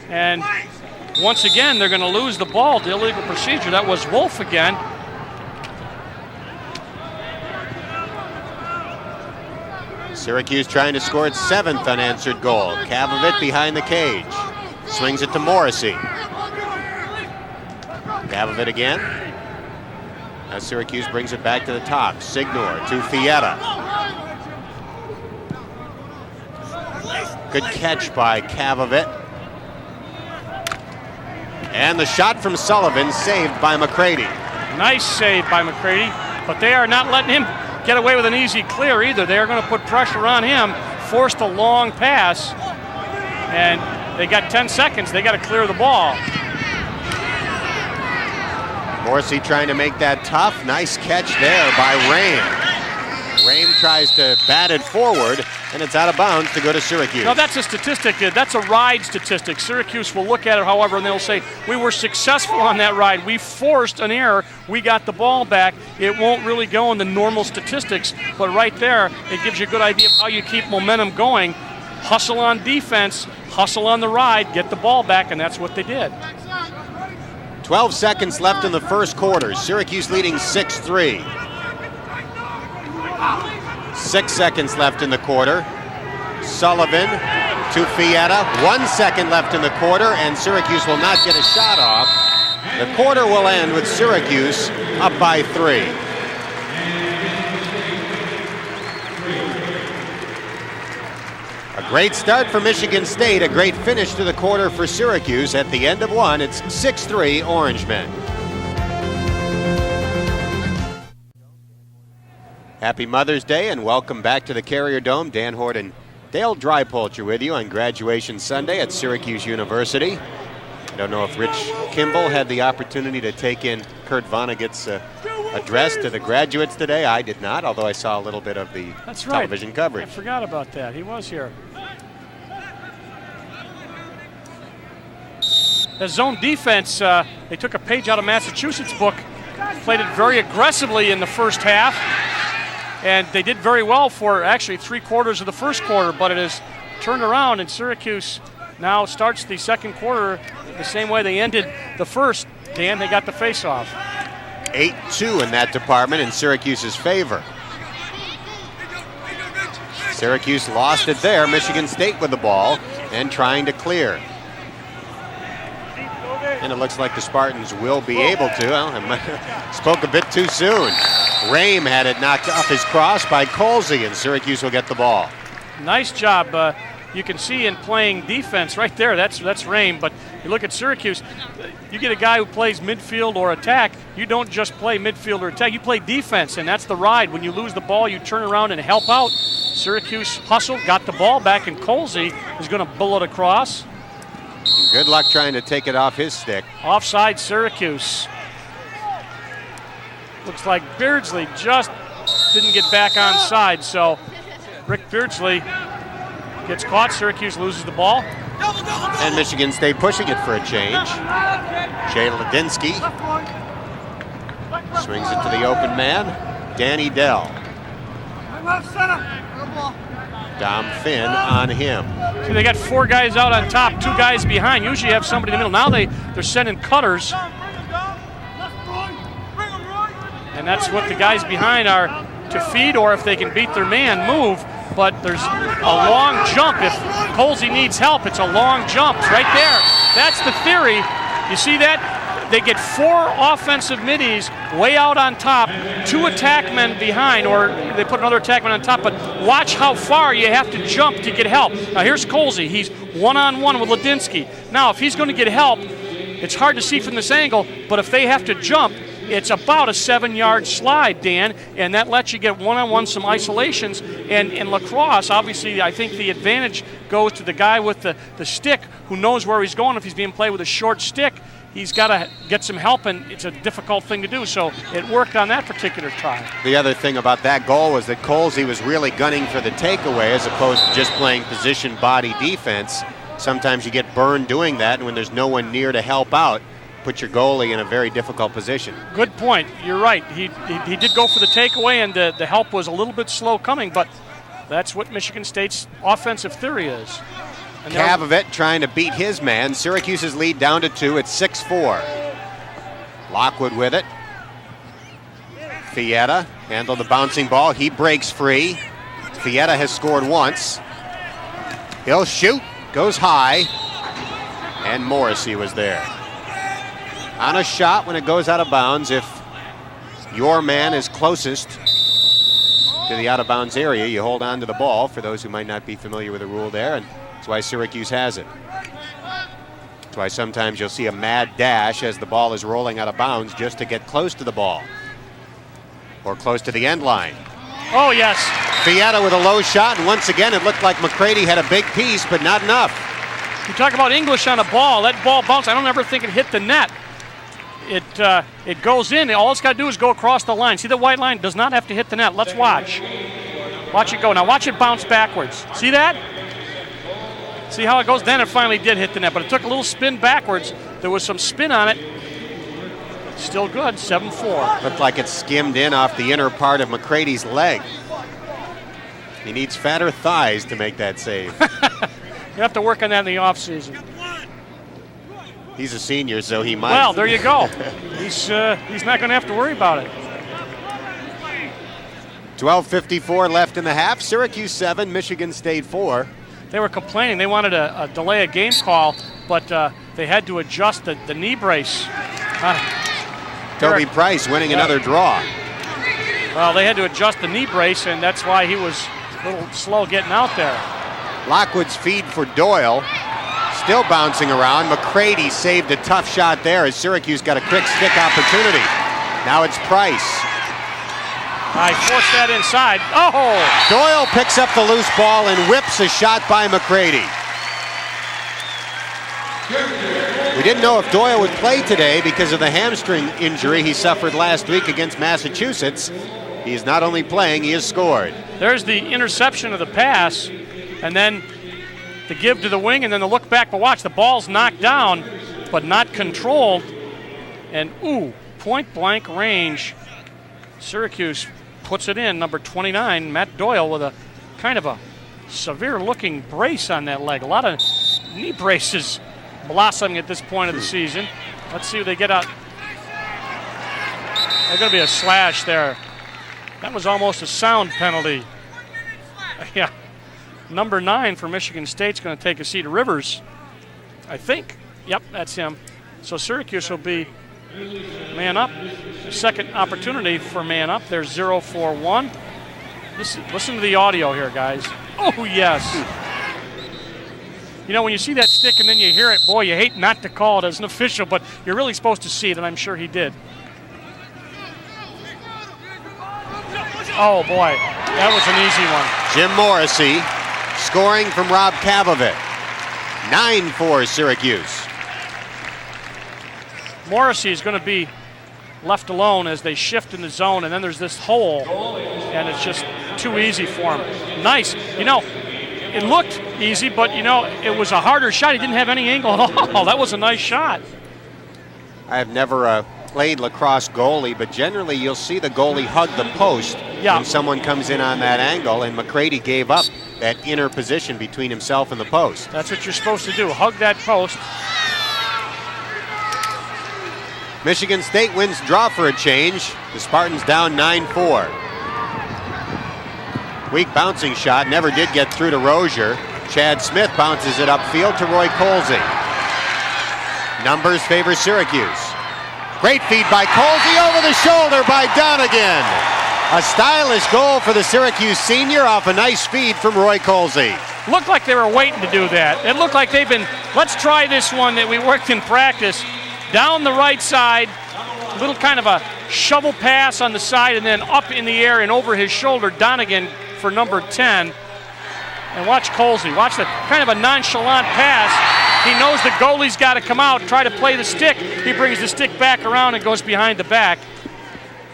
And once again, they're going to lose the ball to illegal procedure. That was Wolf again. Syracuse trying to score its 7th unanswered goal. Kavovit behind the cage. Swings it to Morrissey. Kavovit again. As Syracuse brings it back to the top. Signor to Fietta. Good catch by Kavovit. And the shot from Sullivan saved by McCready. Nice save by McCready, but they are not letting him get away with an easy clear either. They are going to put pressure on him, forced a long pass, and they got 10 seconds. They got to clear the ball. Morrissey trying to make that tough. Nice catch there by Rame. Rame tries to bat it forward, and it's out of bounds to go to Syracuse. No, that's a statistic. That's a ride statistic. Syracuse will look at it, however, and they'll say, we were successful on that ride. We forced an error. We got the ball back. It won't really go in the normal statistics, but right there, it gives you a good idea of how you keep momentum going. Hustle on defense, hustle on the ride, get the ball back, and that's what they did. 12 seconds left in the first quarter. Syracuse leading 6-3. 6 seconds left in the quarter. Sullivan to Fietta. 1 second left in the quarter, and Syracuse will not get a shot off. The quarter will end with Syracuse up by 3. A great start for Michigan State, a great finish to the quarter for Syracuse. At the end of one, it's 6-3 Orangemen. Happy Mother's Day and welcome back to the Carrier Dome. Dan Hort and Dale Drypolcher with you on graduation Sunday at Syracuse University. I don't know if Rich Kimball had the opportunity to take in Kurt Vonnegut's address to the graduates today. I did not, although I saw a little bit of the television coverage. I forgot about that. He was here. The zone defense, they took a page out of Massachusetts' book, played it very aggressively in the first half, and they did very well for actually 3/4 of the first quarter, but it has turned around, and Syracuse now starts the second quarter the same way they ended the first. Dan, they got the face-off. 8-2 in that department in Syracuse's favor. Syracuse lost it there. Michigan State with the ball and trying to clear. And it looks like the Spartans will be able to. Well, I spoke a bit too soon. Rame had it knocked off his cross by Colsey, and Syracuse will get the ball. Nice job. You can see in playing defense right there, that's Rame. But you look at Syracuse, you get a guy who plays midfield or attack. You don't just play midfield or attack, you play defense, and that's the ride. When you lose the ball, you turn around and help out. Syracuse hustled, got the ball back, and Colsey is going to bullet across. Good luck trying to take it off his stick. Offside Syracuse. Looks like Beardsley just didn't get back on side, so Rick Beardsley gets caught. Syracuse loses the ball. And Michigan State pushing it for a change. Jay Ladinsky swings it to the open man, Danny Dell. Dom Finn on him. See, they got 4 guys out on top, 2 guys behind. Usually you have somebody in the middle. Now they're sending cutters. And that's what the guys behind are to feed, or if they can beat their man, move. But there's a long jump. If Colsey needs help, it's a long jump right there. That's the theory. You see that? They get 4 offensive middies way out on top, 2 attackmen behind, or they put another attackman on top, but watch how far you have to jump to get help. Now here's Colsey. He's one-on-one with Ladinsky. Now if he's going to get help, it's hard to see from this angle, but if they have to jump, it's about a 7-yard slide, Dan, and that lets you get one-on-one some isolations. And in lacrosse, obviously, I think the advantage goes to the guy with the stick who knows where he's going. If he's being played with a short stick, he's got to get some help, and it's a difficult thing to do. So it worked on that particular try. The other thing about that goal was that Colsey was really gunning for the takeaway as opposed to just playing position body defense. Sometimes you get burned doing that, and when there's no one near to help out, put your goalie in a very difficult position. Good point. You're right. He did go for the takeaway, and the help was a little bit slow coming, but that's what Michigan State's offensive theory is. Kavovit trying to beat his man. Syracuse's lead down to 2 at 6-4. Lockwood with it. Fietta handled the bouncing ball. He breaks free. Fietta has scored once. He'll shoot. Goes high. And Morrissey was there. On a shot when it goes out of bounds, if your man is closest to the out-of-bounds area, you hold on to the ball, for those who might not be familiar with the rule there, and that's why Syracuse has it. why sometimes you'll see a mad dash as the ball is rolling out of bounds just to get close to the ball or close to the end line. Oh, yes. Fietta with a low shot, and once again it looked like McCready had a big piece, but not enough. You talk about English on a ball. That ball bounced. I don't ever think it hit the net. It goes in. All it's got to do is go across the line. See the white line? Does not have to hit the net. Let's watch. Watch it go. Now watch it bounce backwards. See that? See how it goes? Then it finally did hit the net, but it took a little spin backwards. There was some spin on it. Still good, 7-4. Looked like it skimmed in off the inner part of McCready's leg. He needs fatter thighs to make that save. You have to work on that in the offseason. He's a senior, so he might. Well, there you go. He's not going to have to worry about it. 12:54 left in the half. Syracuse 7, Michigan State 4. They were complaining. They wanted to delay a game call, but they had to adjust the knee brace. Toby Price winning another draw. Well, they had to adjust the knee brace, and that's why he was a little slow getting out there. Lockwood's feed for Doyle. Still bouncing around. McCready saved a tough shot there as Syracuse got a quick stick opportunity. Now it's Price. I forced that inside. Oh! Doyle picks up the loose ball and whips a shot by McCready. We didn't know if Doyle would play today because of the hamstring injury he suffered last week against Massachusetts. He is not only playing, he has scored. There's the interception of the pass, and then the give to the wing, and then the look back. But watch, the ball's knocked down, but not controlled. And, point blank range. Syracuse puts it in, number 29, Matt Doyle, with a kind of a severe-looking brace on that leg. A lot of knee braces blossoming at this point of the season. Let's see what they get out. There's going to be a slash there. That was almost a sound penalty. Yeah. Number 9 for Michigan State's going to take a seat. Rivers, I think. Yep, that's him. So Syracuse will be man up. Second opportunity for man up. There's 0-4-1. Listen to the audio here, guys. Oh, yes. You know, when you see that stick and then you hear it, boy, you hate not to call it as an official, but you're really supposed to see it, and I'm sure he did. Oh, boy, that was an easy one. Jim Morrissey scoring from Rob Kavovit. 9-4 Syracuse. Morrissey is going to be left alone as they shift in the zone, and then there's this hole, and it's just too easy for him. Nice. You know, it looked easy, but, you know, it was a harder shot. He didn't have any angle at all. That was a nice shot. I have never played lacrosse goalie, but generally you'll see the goalie hug the post when someone comes in on that angle, and McCready gave up that inner position between himself and the post. That's what you're supposed to do, hug that post. Michigan State wins draw for a change. The Spartans down 9-4. Weak bouncing shot, never did get through to Rozier. Chad Smith bounces it upfield to Roy Colsey. Numbers favor Syracuse. Great feed by Colsey, over the shoulder by Donegan. A stylish goal for the Syracuse senior off a nice feed from Roy Colsey. Looked like they were waiting to do that. It looked like they've been, let's try this one that we worked in practice. Down the right side, a little kind of a shovel pass on the side, and then up in the air and over his shoulder, Donegan for number 10. And watch Colsey. Watch the kind of a nonchalant pass. He knows the goalie's got to come out, try to play the stick. He brings the stick back around and goes behind the back.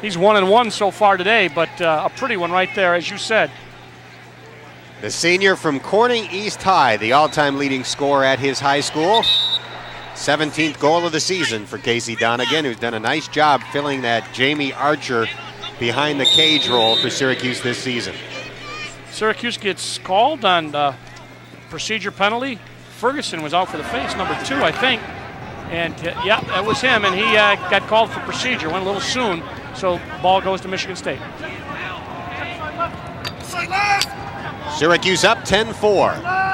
He's 1-1 so far today, but a pretty one right there, as you said. The senior from Corning East High, the all-time leading scorer at his high school. 17th goal of the season for Casey Donegan, who's done a nice job filling that Jamie Archer behind the cage role for Syracuse this season. Syracuse gets called on procedure penalty. Ferguson was out for the face, number 2, I think. And yeah, that was him, and he got called for procedure. Went a little soon, so the ball goes to Michigan State. Syracuse up 10-4.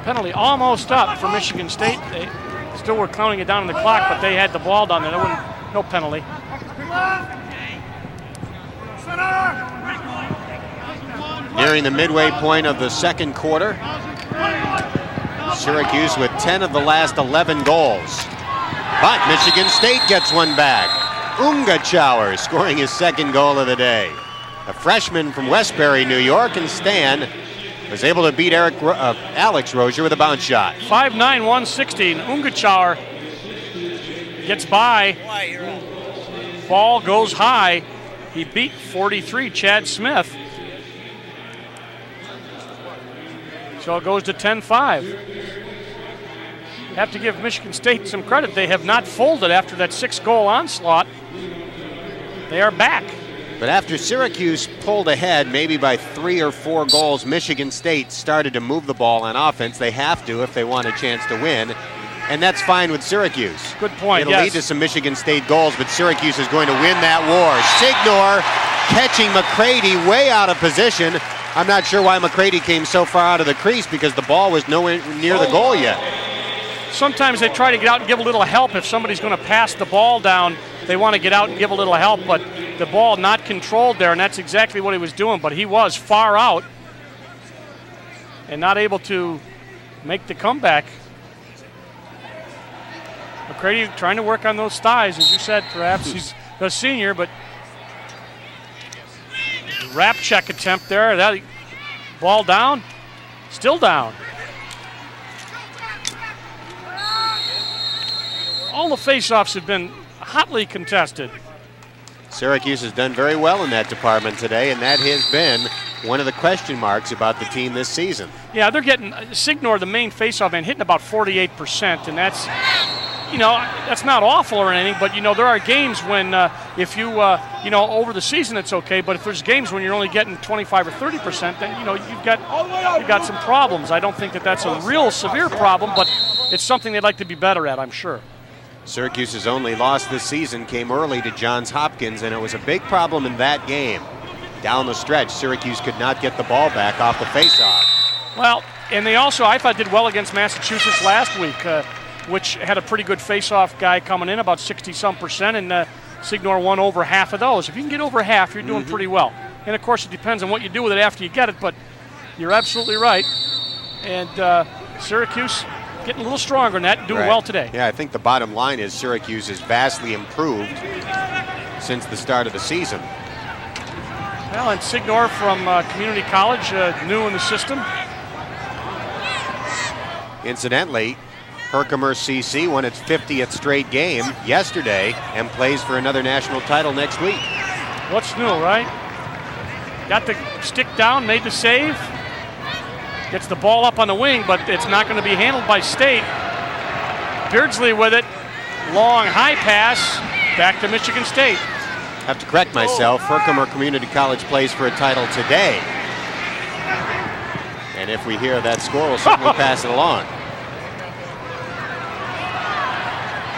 Penalty almost up for Michigan State. They still were counting it down on the clock, but they had the ball down there. No penalty. Nearing the midway point of the second quarter. Syracuse with 10 of the last 11 goals. But Michigan State gets one back. Ungachauer scoring his second goal of the day. A freshman from Westbury, New York, and Stan was able to beat Alex Rozier with a bounce shot. 5'9", 160. Ungachauer gets by. Ball goes high. He beat 43, Chad Smith. So it goes to 10-5. Have to give Michigan State some credit. They have not folded after that 6-goal onslaught. They are back. But after Syracuse pulled ahead, maybe by 3 or 4 goals, Michigan State started to move the ball on offense. They have to if they want a chance to win. And that's fine with Syracuse. Good point, It'll lead to some Michigan State goals, but Syracuse is going to win that war. Signor catching McCready way out of position. I'm not sure why McCready came so far out of the crease because the ball was nowhere near the goal yet. Sometimes they try to get out and give a little help. If somebody's going to pass the ball down, they want to get out and give a little help, but the ball not controlled there, and that's exactly what he was doing. But he was far out and not able to make the comeback. McCready trying to work on those thighs, as you said. Perhaps he's a senior, but wrap check attempt there. That ball down, still down. All the face-offs have been hotly contested. Syracuse has done very well in that department today, and that has been one of the question marks about the team this season. Yeah, they're getting Signor, the main face-off man, hitting about 48%, and that's, that's not awful or anything, but, there are games when if you, over the season it's okay, but if there's games when you're only getting 25 or 30%, then, you've got some problems. I don't think that that's a real severe problem, but it's something they'd like to be better at, I'm sure. Syracuse's only loss this season came early to Johns Hopkins, and it was a big problem in that game. Down the stretch, Syracuse could not get the ball back off the faceoff. Well, and they also, I thought, did well against Massachusetts last week, which had a pretty good faceoff guy coming in, about 60-some%, and Signor won over half of those. If you can get over half, you're doing pretty well. And, of course, it depends on what you do with it after you get it, but you're absolutely right. And Syracuse getting a little stronger in that, doing well today. Yeah, I think the bottom line is Syracuse has vastly improved since the start of the season. Well, and Signor from Community College, new in the system. Incidentally, Herkimer CC won its 50th straight game yesterday and plays for another national title next week. What's new, right? Got the stick down, made the save. Gets the ball up on the wing, but it's not going to be handled by State. Beardsley with it. Long high pass back to Michigan State. I have to correct myself. Herkimer Community College plays for a title today. And if we hear that score, we'll certainly pass it along.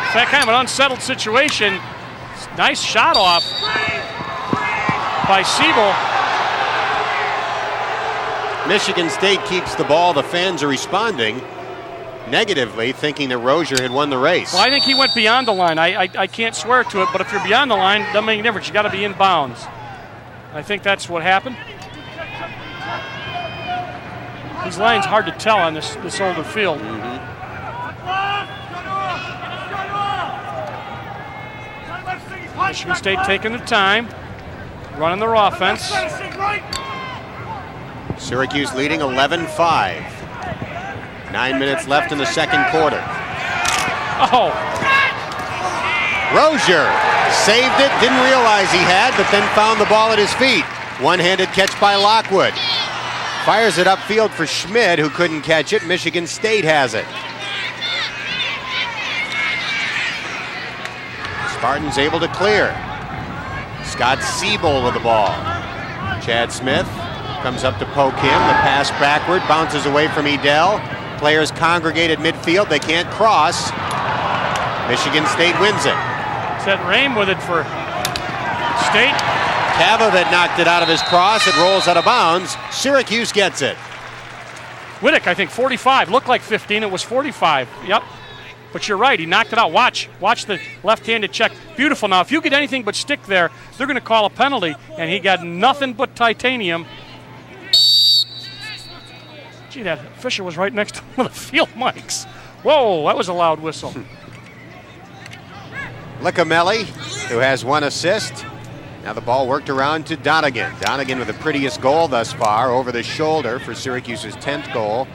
It's that kind of an unsettled situation. Nice shot off by Siebel. Michigan State keeps the ball. The fans are responding negatively, thinking that Rozier had won the race. Well, I think he went beyond the line. I can't swear to it, but if you're beyond the line, it doesn't make any difference. You got to be in bounds. I think that's what happened. These lines hard to tell on this older field. Michigan State taking their time, running their offense. Syracuse leading 11-5. 9 minutes left in the second quarter. Oh! Rozier saved it, didn't realize he had, but then found the ball at his feet. One-handed catch by Lockwood. Fires it upfield for Schmid, who couldn't catch it. Michigan State has it. Spartans able to clear. Scott Siebel with the ball. Chad Smith comes up to poke him. The pass backward, bounces away from Edel. Players congregate at midfield. They can't cross. Michigan State wins it. Set Rame with it for State. Cava that knocked it out of his cross. It rolls out of bounds. Syracuse gets it. Whittick, I think 45. Looked like 15. It was 45. Yep. But you're right. He knocked it out. Watch the left-handed check. Beautiful. Now, if you get anything but stick there, they're going to call a penalty. And he got nothing but titanium. Gee, that official was right next to one of the field mics. Whoa, that was a loud whistle. Licamelli, who has 1 assist. Now the ball worked around to Donegan. Donegan with the prettiest goal thus far, over the shoulder for Syracuse's 10th goal.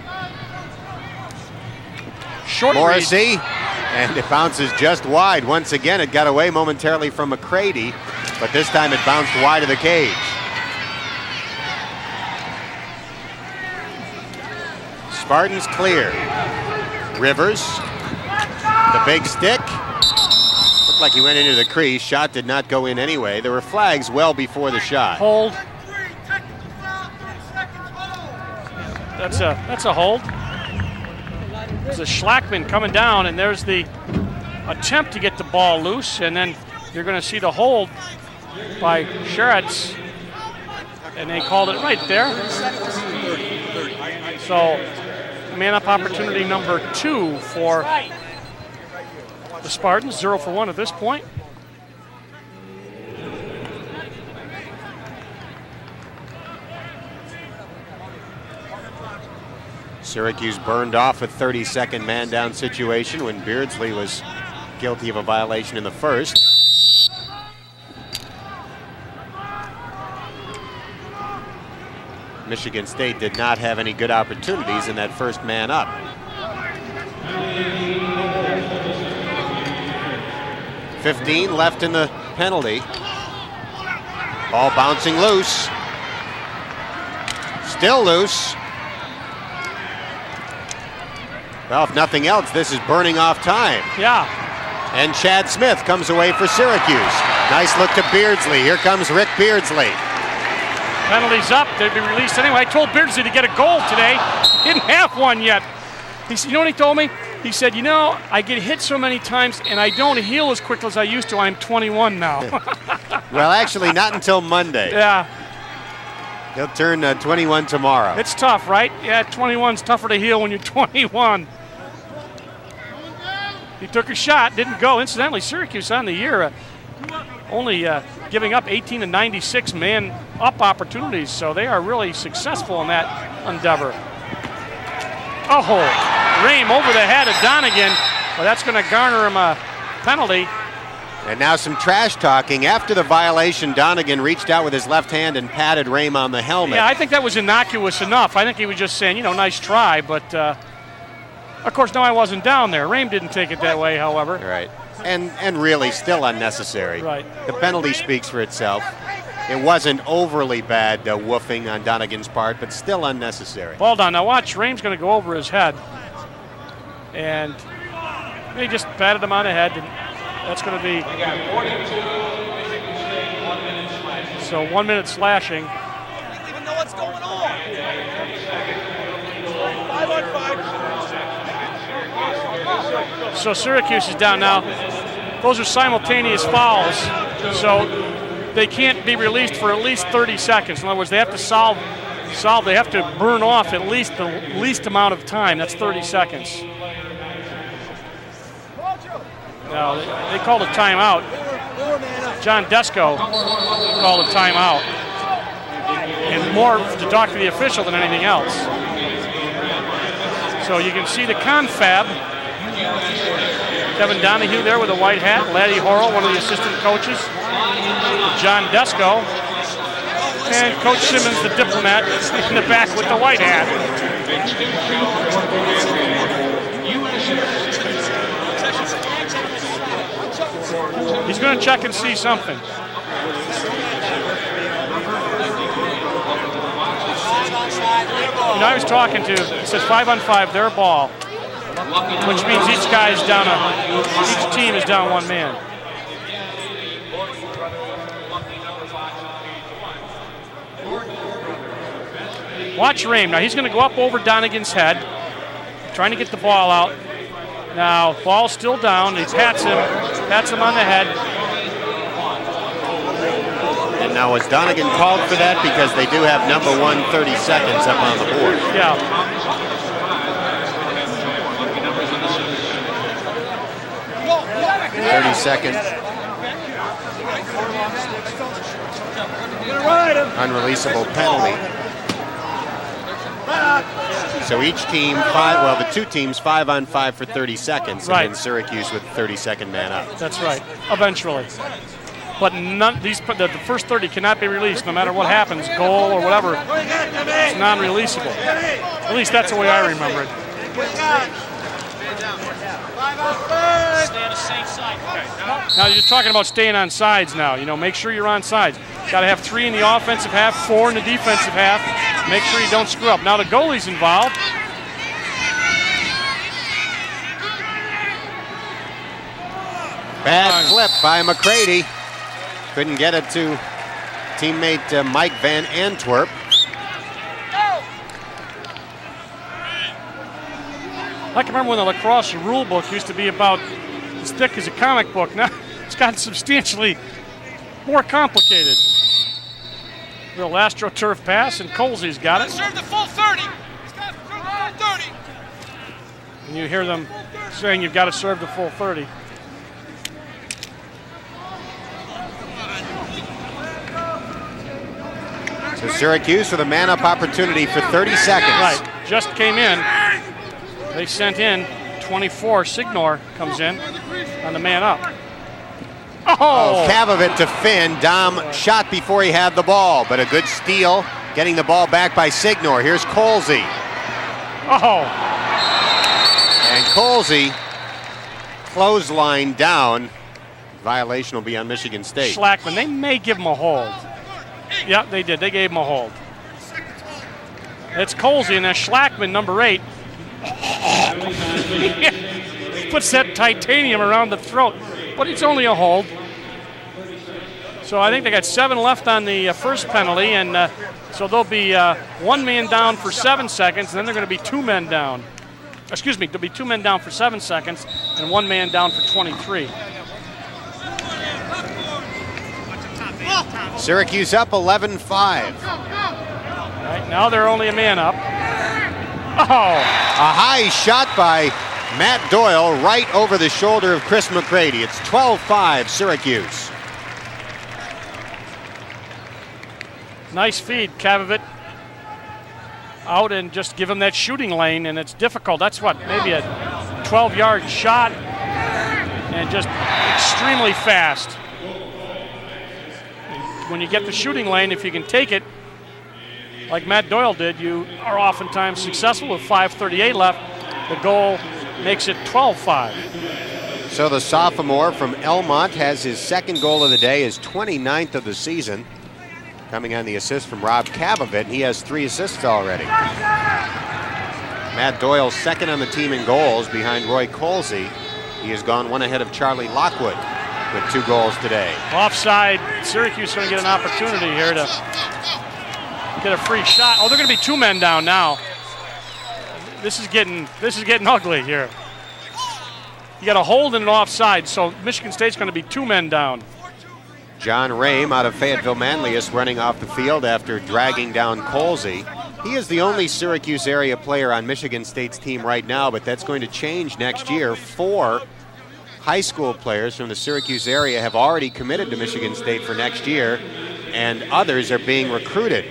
Short Morrissey, read. and it bounces just wide. Once again, it got away momentarily from McCready, but this time it bounced wide of the cage. Spartans clear. Rivers, the big stick. Looked like he went into the crease. Shot did not go in anyway. There were flags well before the shot. Hold. That's a hold. There's a Schlackman coming down, and there's the attempt to get the ball loose, and then you're going to see the hold by Schertz, and they called it right there. So, man-up opportunity number 2 for the Spartans, 0 for 1 at this point. Syracuse burned off a 30-second man-down situation when Beardsley was guilty of a violation in the first. Michigan State did not have any good opportunities in that first man up. .15 left in the penalty. Ball bouncing loose. Still loose. Well, if nothing else, this is burning off time. Yeah. And Chad Smith comes away for Syracuse. Nice look to Beardsley. Here comes Rick Beardsley. Penalty's up. They'd be released anyway. I told Beardsley to get a goal today. Didn't have one yet. He said, you know what he told me? He said, you know, I get hit so many times and I don't heal as quick as I used to. I'm 21 now. Well, actually, not until Monday. Yeah. He'll turn 21 tomorrow. It's tough, right? Yeah, 21's tougher to heal when you're 21. He took a shot, didn't go. Incidentally, Syracuse on the year only giving up 18 to 96 man-up opportunities, so they are really successful in that endeavor. Oh, Rame over the head of Donegan. Well, that's going to garner him a penalty. And now some trash talking. After the violation, Donegan reached out with his left hand and patted Rame on the helmet. Yeah, I think that was innocuous enough. I think he was just saying, you know, nice try, but of course, no, I wasn't down there. Rame didn't take it that way, however. Right. And really still unnecessary. Right. The penalty speaks for itself. It wasn't overly bad woofing on Donegan's part, but still unnecessary. Ball down. Now watch, Rame's going to go over his head. And he just patted him on the head. And that's going to be... So 1 minute slashing. I don't even know what's going on. 5-on-5. So Syracuse is down now. Those are simultaneous fouls, so they can't be released for at least 30 seconds. In other words, they have to solve. They have to burn off at least the least amount of time. That's 30 seconds. Now, they called a timeout. John Desko called a timeout. And more to talk to the official than anything else. So you can see the confab. Kevin Donahue there with a white hat. Laddie Horrell, one of the assistant coaches. John Desko. And Coach Simmons, the diplomat, in the back with the white hat. He's going to check and see something. You know, I was talking to, it says 5-on-5, their ball, which means each team is down one man. Watch Rame. Now he's going to go up over Donegan's head, trying to get the ball out. Now, ball's still down. He pats him on the head. And now was Donegan called for that? Because they do have number 1 30 seconds up on the board. Yeah. Seconds. Unreleasable penalty. So each team, the two teams, 5 on 5 for 30 seconds, Right. and then Syracuse with 30-second man up. That's right, eventually. But the first 30 cannot be released no matter what happens, goal or whatever. It's non-releasable. At least that's the way I remember it. Stay on the same side. Now you're talking about staying on sides now. Make sure you're on sides. Got to have 3 in the offensive half, 4 in the defensive half. Make sure you don't screw up. Now the goalie's involved. Bad flip by McCready. Couldn't get it to teammate Mike Van Antwerp. I can remember when the lacrosse rule book used to be about as thick as a comic book. Now it's gotten substantially more complicated. Little AstroTurf pass, and Colsey's got it. Serve the full 30. He's got to serve the full 30. And you hear them saying you've got to serve the full 30. So Syracuse with a man-up opportunity for 30 seconds. Right, just came in. They sent in 24. Signor comes in on the man up. Oh! Kavovit to Finn. Dom shot before he had the ball, but a good steal. Getting the ball back by Signor. Here's Colsey. Oh! And Colsey clothesline down. Violation will be on Michigan State. Schlackman, they may give him a hold. Yeah, they did. They gave him a hold. It's Colsey, and then Schlackman, number 8. Puts that titanium around the throat, but it's only a hold. So I think they got 7 left on the first penalty, and so they'll be 1 man down for 7 seconds, and then they're going to be 2 men down. Excuse me, there'll be 2 men down for 7 seconds, and 1 man down for 23. Syracuse up 11-5. Right now they're only a man up. Oh! A high shot by Matt Doyle right over the shoulder of Chris McCready. It's 12-5 Syracuse. Nice feed, Kavovit. Out and just give him that shooting lane, and it's difficult. That's what, maybe a 12-yard shot, and just extremely fast. When you get the shooting lane, if you can take it, like Matt Doyle did, you are oftentimes successful with 5:38 left. The goal makes it 12-5. So the sophomore from Elmont has his second goal of the day, his 29th of the season. Coming on the assist from Rob Kavovit. He has 3 assists already. Matt Doyle second on the team in goals behind Roy Colsey. He has gone 1 ahead of Charlie Lockwood with 2 goals today. Offside, Syracuse going to get an opportunity here to get a free shot. Oh, they're going to be 2 men down now. This is getting ugly here. You got a hold and an offside, so Michigan State's going to be 2 men down. John Rame out of Fayetteville Manlius running off the field after dragging down Colsey. He is the only Syracuse area player on Michigan State's team right now, but that's going to change next year. 4 high school players from the Syracuse area have already committed to Michigan State for next year, and others are being recruited.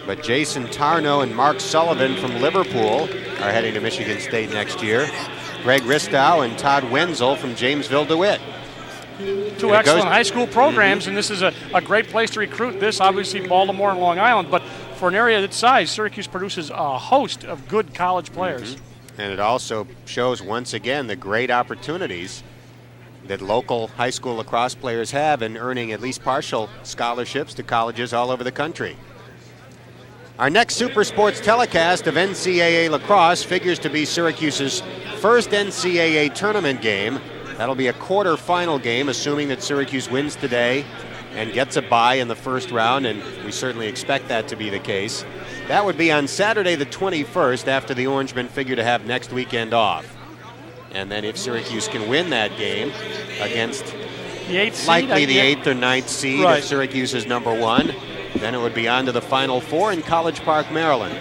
But Jason Tarnow and Mark Sullivan from Liverpool are heading to Michigan State next year. Greg Ristow and Todd Wenzel from Jamesville DeWitt. 2 excellent high school programs, and this is a great place to recruit. This, obviously, Baltimore and Long Island, but for an area that size, Syracuse produces a host of good college players. And it also shows, once again, the great opportunities that local high school lacrosse players have in earning at least partial scholarships to colleges all over the country. Our next Super Sports telecast of NCAA lacrosse figures to be Syracuse's first NCAA tournament game. That'll be a quarterfinal game, assuming that Syracuse wins today and gets a bye in the first round, and we certainly expect that to be the case. That would be on Saturday the 21st, after the Orangemen figure to have next weekend off. And then if Syracuse can win that game against The 8th seed, likely the 8th or 9th seed, right, if Syracuse is number 1, then it would be on to the Final Four in College Park, Maryland.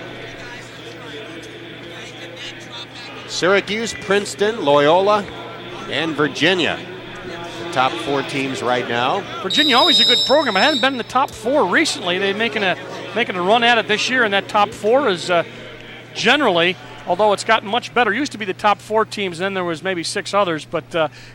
Syracuse, Princeton, Loyola, and Virginia. The top 4 teams right now. Virginia always a good program. It hasn't been in the top 4 recently. They're making a run at it this year, and that top 4 is generally, although it's gotten much better. It used to be the top 4 teams, and then there was maybe 6 others, but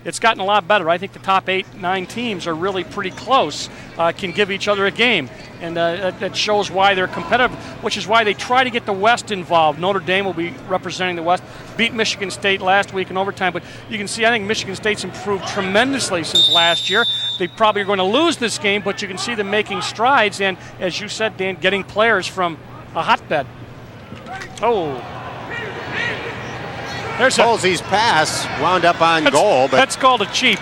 it's gotten a lot better. I think the top 8, 9 teams are really pretty close, can give each other a game. And that shows why they're competitive, which is why they try to get the West involved. Notre Dame will be representing the West, beat Michigan State last week in overtime, but you can see I think Michigan State's improved tremendously since last year. They probably are going to lose this game, but you can see them making strides, and as you said, Dan, getting players from a hotbed. Oh. There's Colsey's pass wound up on goal, but that's called a cheap.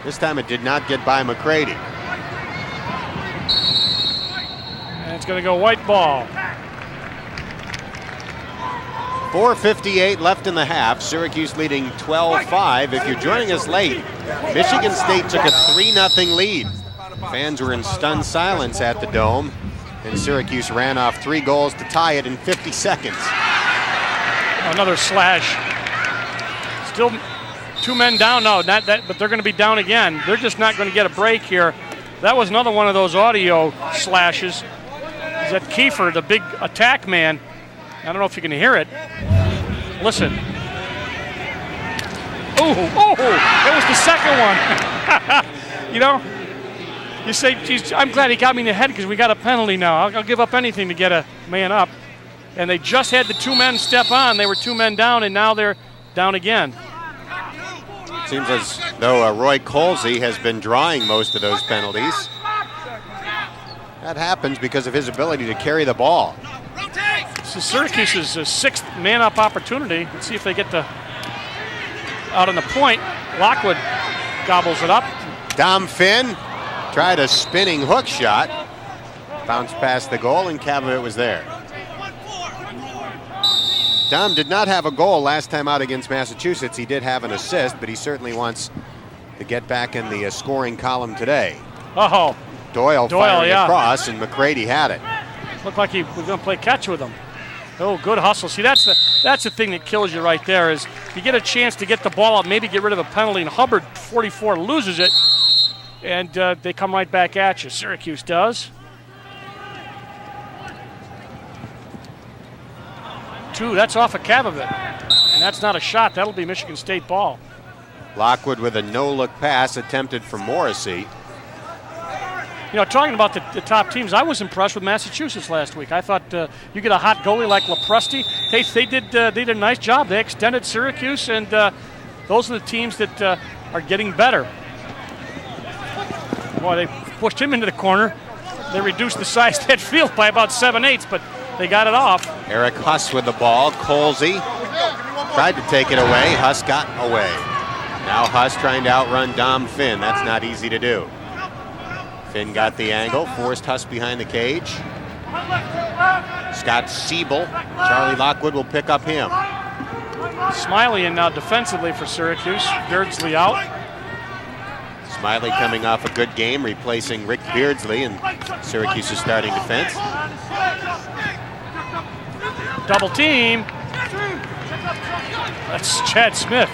This time it did not get by McCready. And it's going to go white ball. 4:58 left in the half. Syracuse leading 12-5. If you're joining us late, Michigan State took a 3-0 lead. Fans were in stunned silence at the Dome, and Syracuse ran off 3 goals to tie it in 50 seconds. Another slash. Still 2 men down. No, not that, but they're going to be down again. They're just not going to get a break here. That was another one of those audio slashes. Is that Kiefer, the big attack man? I don't know if you can hear it. Listen. Oh, it was the second one. You know, you say, geez, I'm glad he got me in the head because we got a penalty now. I'll give up anything to get a man up. And they just had the 2 men step on. They were 2 men down, and now they're down again. Seems as though Roy Colsey has been drawing most of those penalties. That happens because of his ability to carry the ball. This is Syracuse's 6th man-up opportunity. Let's see if they get out on the point. Lockwood gobbles it up. Dom Finn tried a spinning hook shot. Bounced past the goal, and Cavavit was there. Dom did not have a goal last time out against Massachusetts. He did have an assist, but he certainly wants to get back in the scoring column today. Oh, Doyle firing across, and McCready had it. Looked like he was going to play catch with him. Oh, good hustle. See, that's the thing that kills you right there is you get a chance to get the ball up, maybe get rid of a penalty, and Hubbard, 44, loses it, and they come right back at you. Syracuse does. 2, that's off of Cavavit, and that's not a shot. That'll be Michigan State ball. Lockwood with a no-look pass attempted for Morrissey. You know, talking about the top teams, I was impressed with Massachusetts last week. I thought you get a hot goalie like Lepresti. They did a nice job. They extended Syracuse, and those are the teams that are getting better. Boy, they pushed him into the corner. They reduced the size of that field by about 7/8, but they got it off. Eric Huss with the ball. Colsey tried to take it away. Huss got away. Now Huss trying to outrun Dom Finn. That's not easy to do. Finn got the angle, forced Huss behind the cage. Scott Siebel. Charlie Lockwood will pick up him. Smiley in now defensively for Syracuse. Beardsley out. Smiley coming off a good game, replacing Rick Beardsley in Syracuse's starting defense. Double team. That's Chad Smith.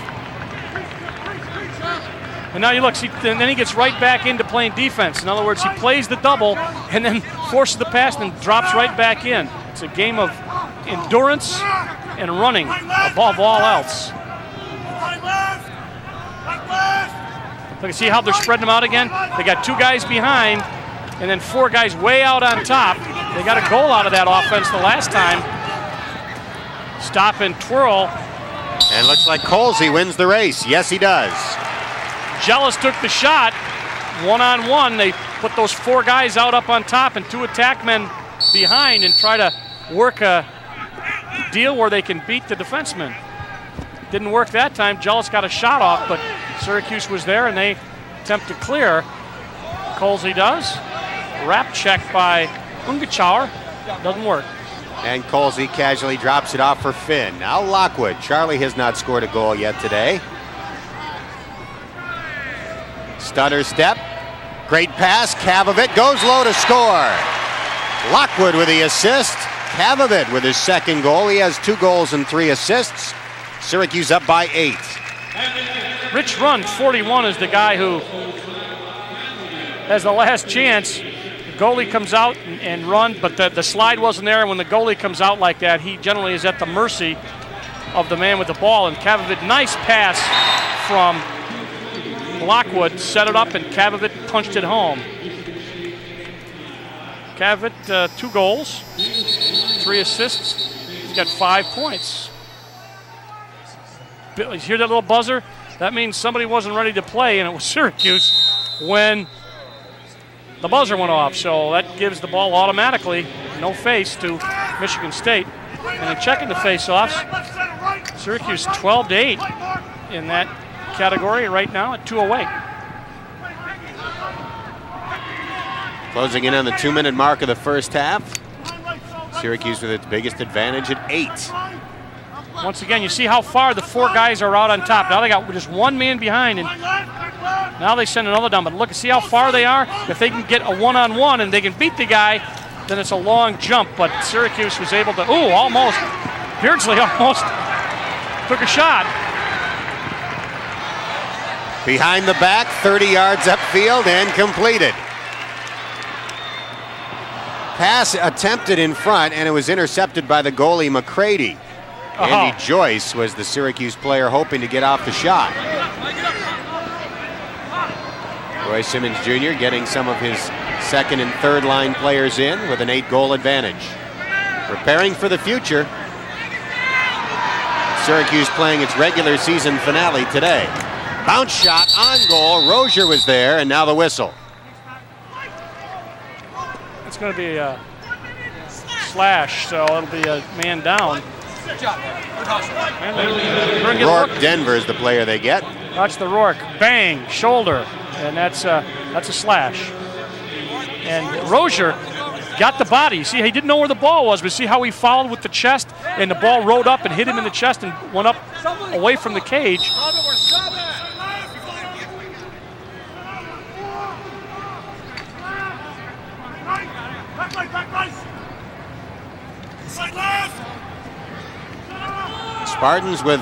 And now you look, and then he gets right back into playing defense. In other words, he plays the double and then forces the pass and then drops right back in. It's a game of endurance and running above all else. Look, see how they're spreading them out again? They got 2 guys behind and then 4 guys way out on top. They got a goal out of that offense the last time. Stop and twirl. And looks like Colsey wins the race. Yes, he does. Jealous took the shot, 1-on-1. They put those 4 guys out up on top and 2 attack men behind and try to work a deal where they can beat the defenseman. Didn't work that time. Jealous got a shot off, but Syracuse was there and they attempt to clear. Colsey does. Wrap check by Ungachauer. Doesn't work. And Colsey casually drops it off for Finn. Now Lockwood. Charlie has not scored a goal yet today. Stutter step, great pass, Cavavit goes low to score. Lockwood with the assist, Cavavit with his 2nd goal. He has 2 goals and 3 assists. Syracuse up by 8. Rich Run, 41, is the guy who has the last chance. goalie comes out and run, but the slide wasn't there. And when the goalie comes out like that, he generally is at the mercy of the man with the ball. And Kavovit, nice pass from Lockwood, set it up, and Kavovit punched it home. Kavovit, 2 goals, 3 assists. He's got 5 points. You hear that little buzzer? That means somebody wasn't ready to play, and it was Syracuse when the buzzer went off. So that gives the ball automatically, no face, to Michigan State. And in checking the face-offs, Syracuse 12-8 in that category right now at 2:08. Closing in on the 2-minute mark of the first half. Syracuse with its biggest advantage at 8. Once again, you see how far the 4 guys are out on top. Now they got just 1 man behind, and now they send another down. But look, see how far they are? If they can get a one-on-one and they can beat the guy, then it's a long jump. But Syracuse was able to, almost. Beardsley almost took a shot. Behind the back, 30 yards upfield and completed. Pass attempted in front, and it was intercepted by the goalie McCready. Andy Joyce was the Syracuse player hoping to get off the shot. Roy Simmons Jr. getting some of his second and third line players in with an 8-goal advantage. Preparing for the future. Syracuse playing its regular season finale today. Bounce shot on goal. Rozier was there, and now the whistle. It's going to be a slash, so it'll be a man down. Good job. Good hustle. Rourke Denver is the player they get. Watch the Rourke. Bang, shoulder, and that's a slash. And Rozier got the body. See, he didn't know where the ball was, but see how he fouled with the chest, and the ball rode up and hit him in the chest and went up away from the cage. Spartans with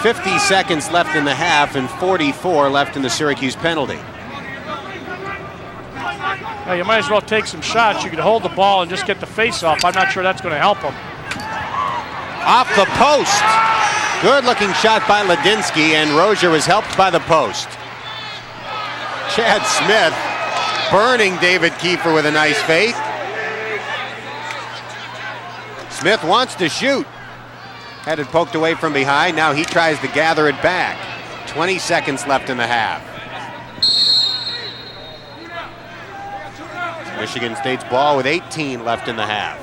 50 seconds left in the half and 44 left in the Syracuse penalty. Well, you might as well take some shots. You could hold the ball and just get the face off. I'm not sure that's going to help him. Off the post. Good looking shot by Ladinsky, and Rozier was helped by the post. Chad Smith burning David Kiefer with a nice fake. Smith wants to shoot. Had it poked away from behind. Now he tries to gather it back. 20 seconds left in the half. Michigan State's ball with 18 left in the half.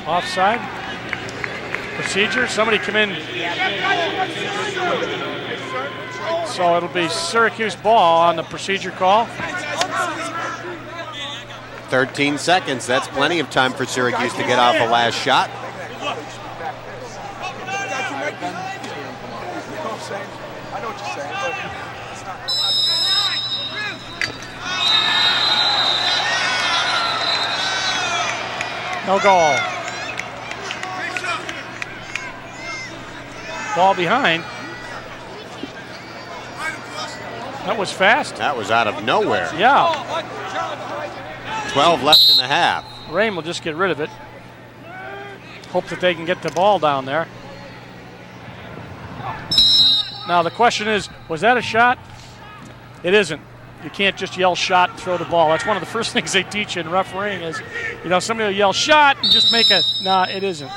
Offside. Procedure. Somebody come in. So it'll be Syracuse ball on the procedure call. 13 seconds. That's plenty of time for Syracuse to get off a last shot. No goal. Ball behind. That was fast. That was out of nowhere. Yeah. 12 left in the half. Rame will just get rid of it. Hope that they can get the ball down there. Now the question is, was that a shot? It isn't. You can't just yell shot and throw the ball. That's one of the first things they teach you in refereeing is, somebody will yell shot and just make a, nah, it isn't.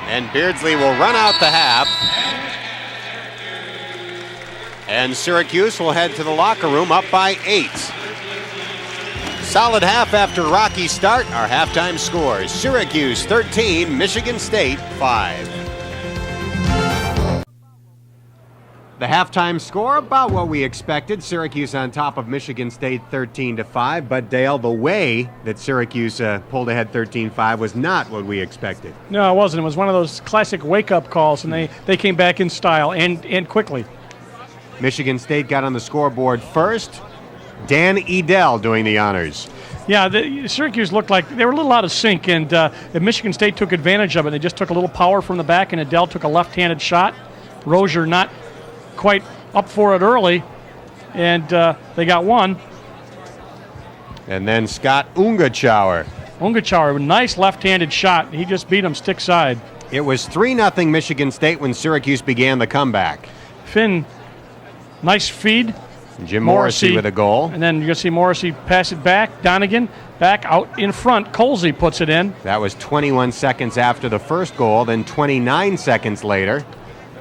And Beardsley will run out the half. And Syracuse will head to the locker room up by 8. Solid half after rocky start. Our halftime scores: Syracuse 13, Michigan State 5. The halftime score about what we expected. Syracuse on top of Michigan State 13-5. But Dale, the way that Syracuse pulled ahead 13-5 was not what we expected. No, it wasn't. It was one of those classic wake-up calls, and they came back in style and quickly. Michigan State got on the scoreboard first Dan Edel doing the honors. Yeah, Syracuse looked like they were a little out of sync, and Michigan State took advantage of it. They just took a little power from the back, and Edel took a left-handed shot. Rozier not quite up for it early, and they got one. And then Scott Ungachauer. Ungachauer, nice left-handed shot. He just beat him stick side. It was 3-0 Michigan State when Syracuse began the comeback. Finn, nice feed. Jim Morrissey with a goal. And then you're going to see Morrissey pass it back. Donegan back out in front. Colsey puts it in. That was 21 seconds after the first goal, then 29 seconds later.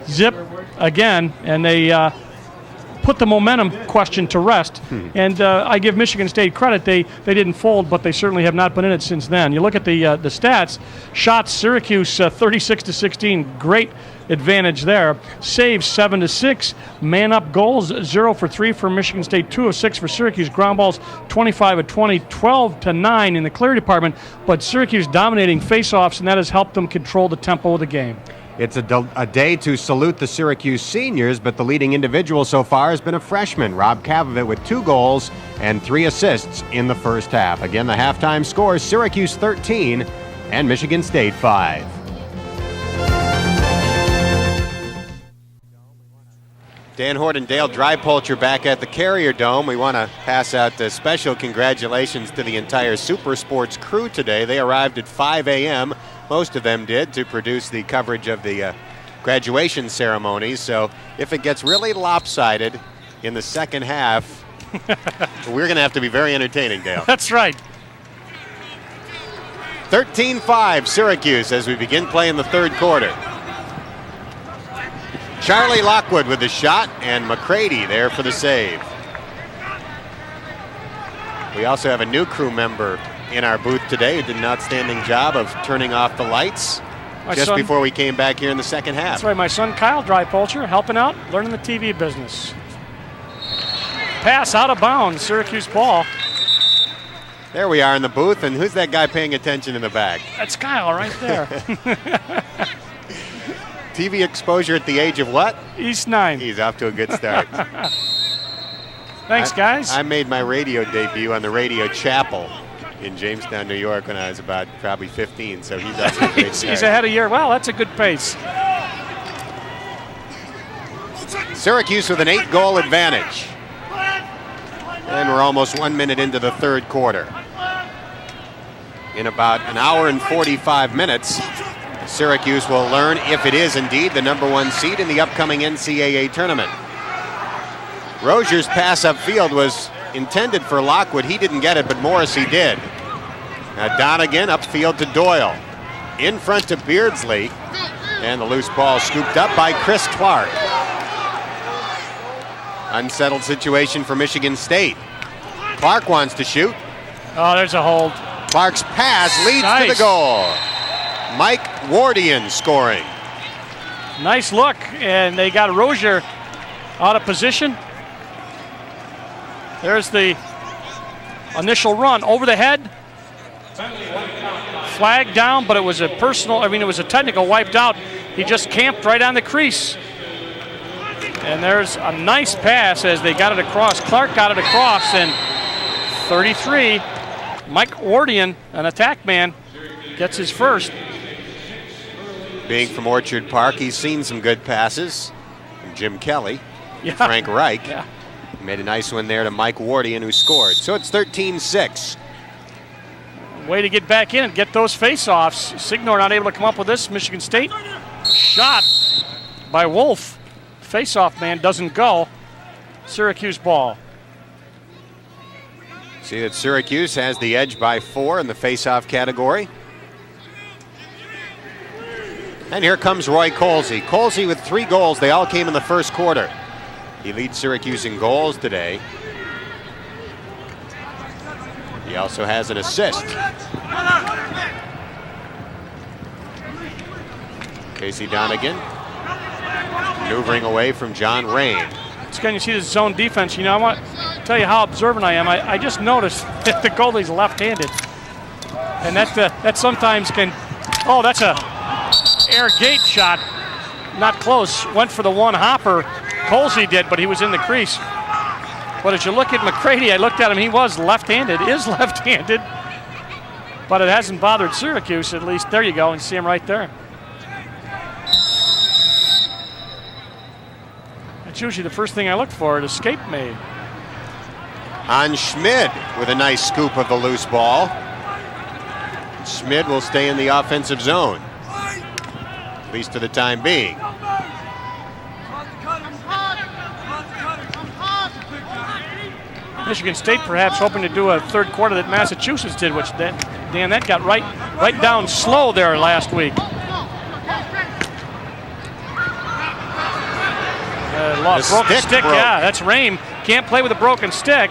Zip again, and they put the momentum question to rest. And I give Michigan State credit. They didn't fold, but they certainly have not been in it since then. You look at the stats. Shots, Syracuse 36-16. Great advantage there. Saves 7-6. Man up goals 0 for 3 for Michigan State, 2 of 6 for Syracuse. Ground balls 25 of 20, 12-9 in the clear department. But Syracuse dominating faceoffs, and that has helped them control the tempo of the game. It's a day to salute the Syracuse seniors, but the leading individual so far has been a freshman, Rob Kavovit, with 2 goals and 3 assists in the first half. Again, the halftime score, Syracuse 13 and Michigan State 5. Dan Horton, Dale Drypolcher back at the Carrier Dome. We want to pass out special congratulations to the entire Super Sports crew today. They arrived at 5 a.m., most of them did, to produce the coverage of the graduation ceremonies. So if it gets really lopsided in the second half, we're going to have to be very entertaining, Dale. That's right. 13-5 Syracuse as we begin playing the third quarter. Charlie Lockwood with the shot, and McCready there for the save. We also have a new crew member in our booth today who did an outstanding job of turning off the lights before we came back here in the second half. That's right, my son Kyle Drypolcher helping out, learning the TV business. Pass out of bounds, Syracuse ball. There we are in the booth, and who's that guy paying attention in the back? That's Kyle right there. TV exposure at the age of what? East 9. He's off to a good start. Thanks, guys. I made my radio debut on the Radio Chapel in Jamestown, New York, when I was about probably 15, so he's off to a great start. He's ahead of year. Well, that's a good pace. Syracuse with an 8-goal advantage. And we're almost 1 minute into the third quarter. In about an hour and 45 minutes, Syracuse will learn if it is indeed the number 1 seed in the upcoming NCAA tournament. Rozier's pass upfield was intended for Lockwood. He didn't get it, but Morrissey did. Now Donegan upfield to Doyle. In front to Beardsley. And the loose ball scooped up by Chris Clark. Unsettled situation for Michigan State. Clark wants to shoot. Oh, there's a hold. Clark's pass leads to the goal. Mike Wardian scoring. Nice look, and they got Rozier out of position. There's the initial run over the head. Flag down, but it was a technical wiped out. He just camped right on the crease. And there's a nice pass as they got it across. Clark got it across, and 33, Mike Wardian, an attack man, gets his first. Being from Orchard Park, he's seen some good passes from Jim Kelly, Frank Reich. Yeah. Made a nice one there to Mike Wardian, who scored. So it's 13-6. Way to get back in and get those face-offs. Signor not able to come up with this. Michigan State shot by Wolf. Face-off man doesn't go. Syracuse ball. See that Syracuse has the edge by 4 in the face-off category. And here comes Roy Colsey. Colsey with 3 goals. They all came in the first quarter. He leads Syracuse in goals today. He also has an assist. Casey Donegan maneuvering away from John Rain. Again, you see this zone defense. You know, I want to tell you how observant I am. I just noticed that the goalie's left-handed. And that sometimes can, oh, that's a air gate shot. Not close. Went for the one hopper. Colsey did, but he was in the crease. But as you look at McCready, I looked at him, he was left-handed, is left-handed. But it hasn't bothered Syracuse, at least. There you go, and you see him right there. That's usually the first thing I look for, it escaped me. On Schmid with a nice scoop of the loose ball. Schmid will stay in the offensive zone, at least for the time being. Michigan State perhaps hoping to do a third quarter that Massachusetts did, which Dan, that got right down slow there last week. Broken stick, broke. yeah, that's Rame. Can't play with a broken stick.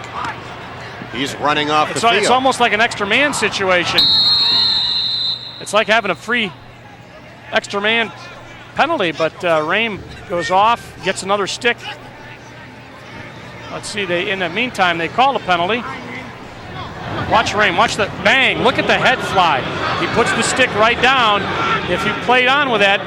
He's running off the field. It's almost like an extra man situation. It's like having a free extra man penalty, but Rame goes off, gets another stick. Let's see, in the meantime, they call a penalty. Watch Rame, watch the bang, look at the head fly. He puts the stick right down. If you played on with that,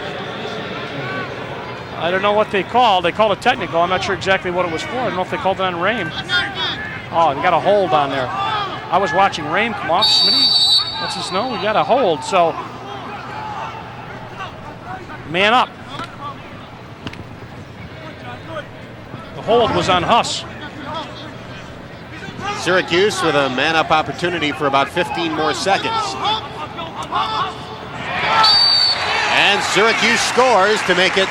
I don't know what they called. They called a technical. I'm not sure exactly what it was for. I don't know if they called it on Rame. Oh, they got a hold on there. I was watching Rame come off. Smitty, lets us know we got a hold. So, man up. The hold was on Huss. Syracuse with a man-up opportunity for about 15 more seconds. And Syracuse scores to make it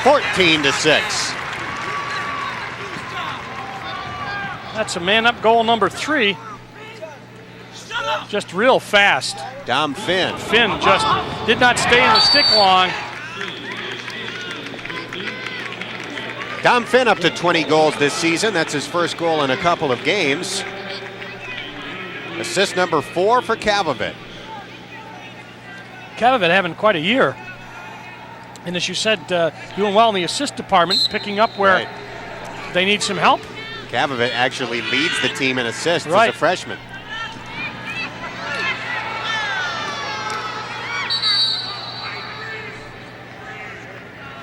14-6. That's a man-up goal number 3. Just real fast. Dom Finn. Finn just did not stay in the stick long. Dom Finn up to 20 goals this season. That's his first goal in a couple of games. Assist number 4 for Kavovit. Kavovit having quite a year. And as you said, doing well in the assist department, picking up where they need some help. Kavovit actually leads the team in assists as a freshman.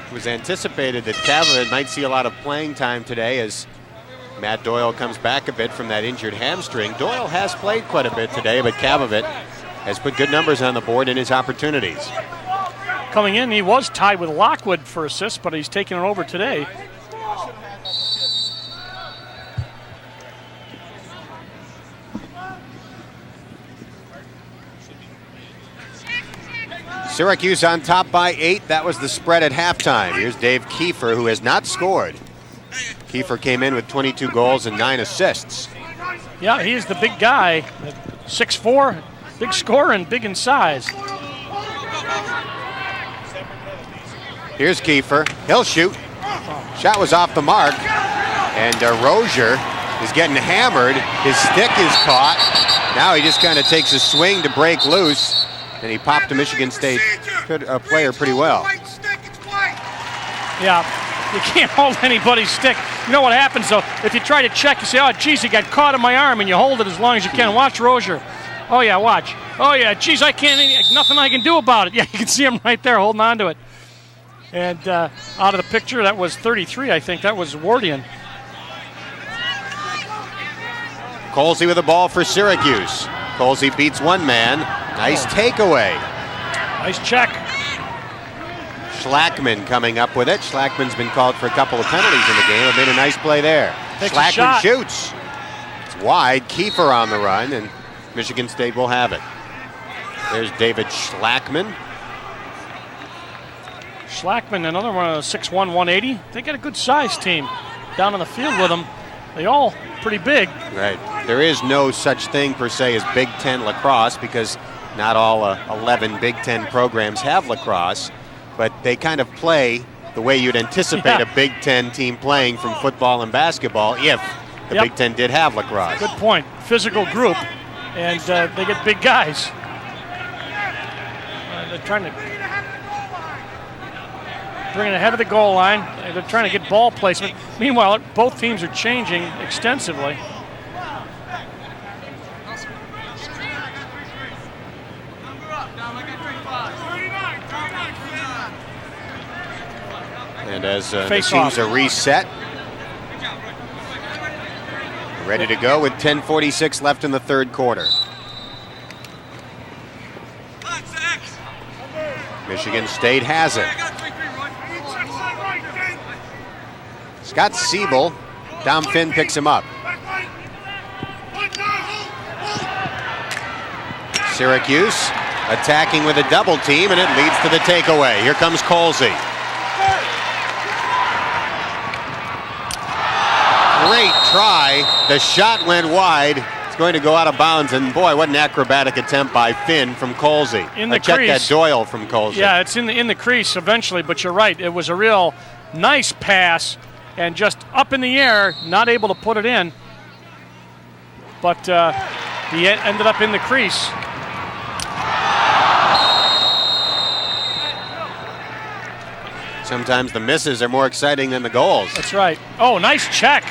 It was anticipated that Kavovit might see a lot of playing time today as Matt Doyle comes back a bit from that injured hamstring. Doyle has played quite a bit today, but Kavovit has put good numbers on the board in his opportunities. Coming in, he was tied with Lockwood for assists, but he's taking it over today. Syracuse on top by 8. That was the spread at halftime. Here's Dave Kiefer, who has not scored. Kiefer came in with 22 goals and 9 assists. Yeah, he is the big guy. 6'4", big scorer and big in size. Here's Kiefer. He'll shoot. Shot was off the mark. And Rozier is getting hammered. His stick is caught. Now he just kind of takes a swing to break loose. And he popped a Michigan State player pretty well. Yeah, you can't hold anybody's stick. You know what happens, though? If you try to check, you say, oh, geez, he got caught in my arm, and you hold it as long as you can. Watch Rozier. Oh, yeah, watch. Oh, yeah, geez, I can't, nothing I can do about it. Yeah, you can see him right there holding on to it. And out of the picture, that was 33, I think. That was Wardian. Colsey with the ball for Syracuse. Colsey beats one man. Nice takeaway. Nice check. Schlackman coming up with it. Schlackman's been called for a couple of penalties in the game. Made a nice play there. Schlackman shoots. It's wide. Kiefer on the run, and Michigan State will have it. There's David Schlackman. Schlackman, another one of 6'1", 180. They got a good size team down on the field with them. They all pretty big. Right. There is no such thing per se as Big Ten lacrosse because not all 11 Big Ten programs have lacrosse, but they kind of play the way you'd anticipate a Big Ten team playing from football and basketball if the Big Ten did have lacrosse. Good point. Physical group, and they get big guys. They're trying to bring it ahead of the goal line. They're trying to get ball placement. Meanwhile, both teams are changing extensively. And as the teams are reset, Ready to go with 10:46 left in the third quarter. Michigan State has it. Scott Siebel, Dom Finn picks him up. Syracuse attacking with a double team, and it leads to the takeaway. Here comes Colsey. Great try. The shot went wide. It's going to go out of bounds, and boy, what an acrobatic attempt by Finn from Colsey. In the check crease. That Doyle from Colsey. Yeah, it's in the crease eventually, but you're right. It was a real nice pass, and just up in the air, not able to put it in. But he ended up in the crease. Sometimes the misses are more exciting than the goals. That's right. Oh, nice check.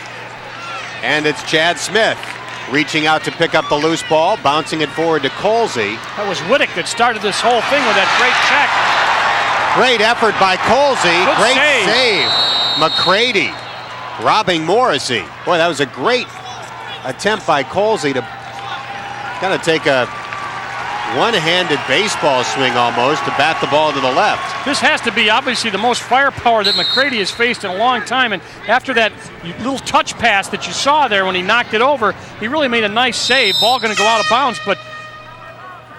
And it's Chad Smith reaching out to pick up the loose ball, bouncing it forward to Colsey. That was Whittick that started this whole thing with that great check. Great effort by Colsey. Good Great save. McCready robbing Morrissey. Boy, that was a great attempt by Colsey to kind of take a one-handed baseball swing almost to bat the ball to the left. This has to be obviously the most firepower that McCready has faced in a long time, and after that little touch pass that you saw there when he knocked it over, he really made a nice save. Ball going to go out of bounds, but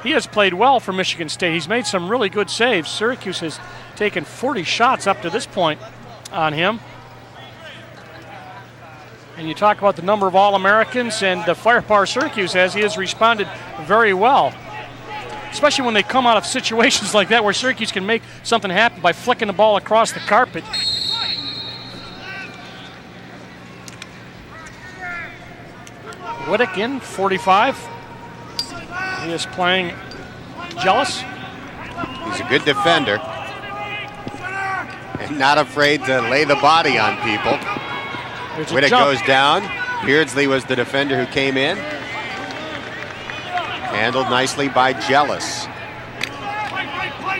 he has played well for Michigan State. He's made some really good saves. Syracuse has taken 40 shots up to this point on him. And you talk about the number of All-Americans and the firepower Syracuse has, he has responded very well. Especially when they come out of situations like that where Syracuse can make something happen by flicking the ball across the carpet. Whittick in, 45. He is playing jealous. He's a good defender. And not afraid to lay the body on people. Whittick goes down. Beardsley was the defender who came in. Handled nicely by Jealous.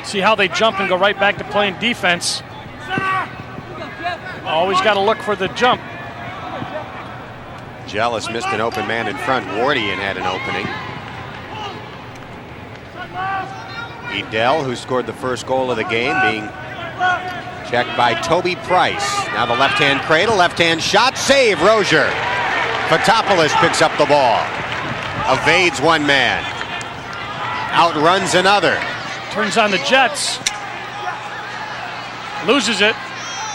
See how they jump and go right back to playing defense. Always got to look for the jump. Jealous missed an open man in front. Wardian had an opening. Edel, who scored the first goal of the game, being checked by Toby Price. Now the left-hand cradle, left-hand shot, save, Rozier. Fotopoulos picks up the ball. Evades one man. Outruns another. Turns on the Jets. Loses it.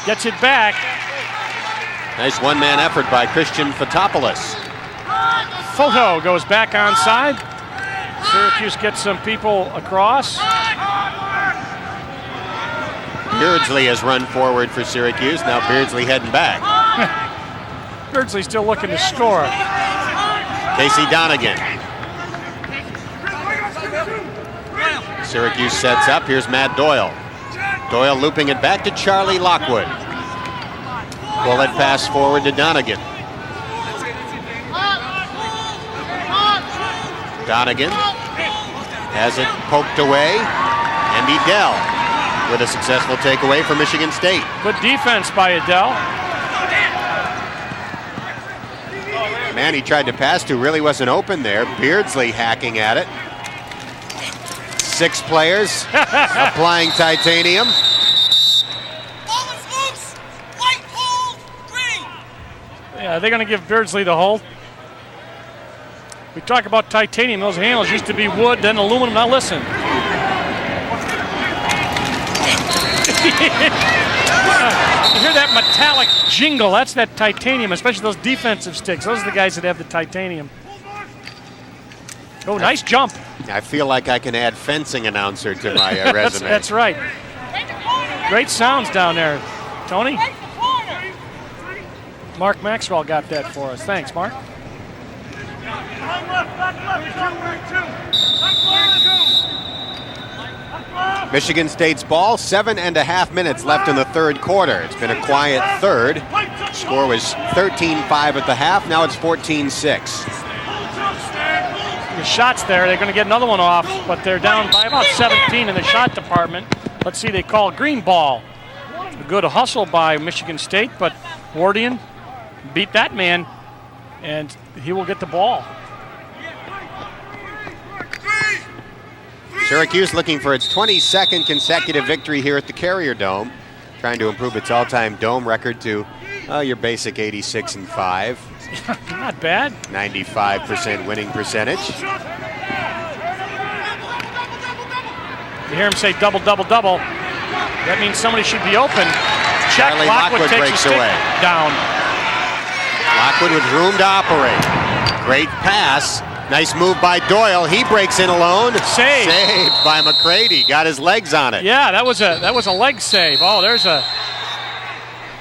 Gets it back. Nice one-man effort by Christian Fotopoulos. Photo goes back onside. Syracuse gets some people across. Beardsley has run forward for Syracuse. Now Beardsley heading back. Beardsley still looking to score. Casey Donegan. Syracuse sets up. Here's Matt Doyle. Doyle looping it back to Charlie Lockwood. Bullet pass forward to Donegan. Donegan has it poked away. And Edel with a successful takeaway for Michigan State. Good defense by Edel. Man he tried to pass to really wasn't open there. Beardsley hacking at it. 6 players applying titanium. Yeah, they're going to give Beardsley the hold. We talk about titanium. Those handles used to be wood, then aluminum. Now listen. You hear that metallic jingle? That's that titanium, especially those defensive sticks. Those are the guys that have the titanium. Oh, nice jump. I feel like I can add fencing announcer to my resume. That's right. Great sounds down there, Tony. Mark Maxwell got that for us. Thanks, Mark. Michigan State's ball, 7.5 minutes left in the third quarter. It's been a quiet third. Score was 13-5 at the half. Now it's 14-6. The shots there, they're going to get another one off, but they're down by about 17 in the shot department. Let's see, they call green ball. A good hustle by Michigan State, but Wardian beat that man and he will get the ball. Syracuse looking for its 22nd consecutive victory here at the Carrier Dome, trying to improve its all-time dome record to your basic 86-5. Not bad. 95% winning percentage. You hear him say double, double, double. That means somebody should be open. Check. Charlie Lockwood takes breaks a stick away. down. Lockwood with room to operate. Great pass. Nice move by Doyle. He breaks in alone. Save. Saved by McCready. Got his legs on it. Yeah, that was a leg save. Oh, there's a.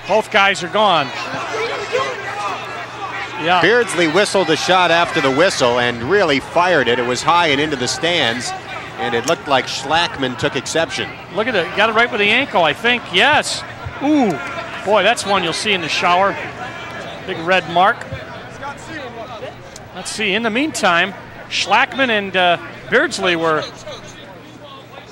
Both guys are gone. Yeah. Beardsley whistled a shot after the whistle and really fired it. It was high and into the stands, and it looked like Schlackman took exception. Look at it. Got it right with the ankle, I think. Yes. Ooh. Boy, that's one you'll see in the shower. Big red mark. Let's see. In the meantime, Schlackman and Beardsley were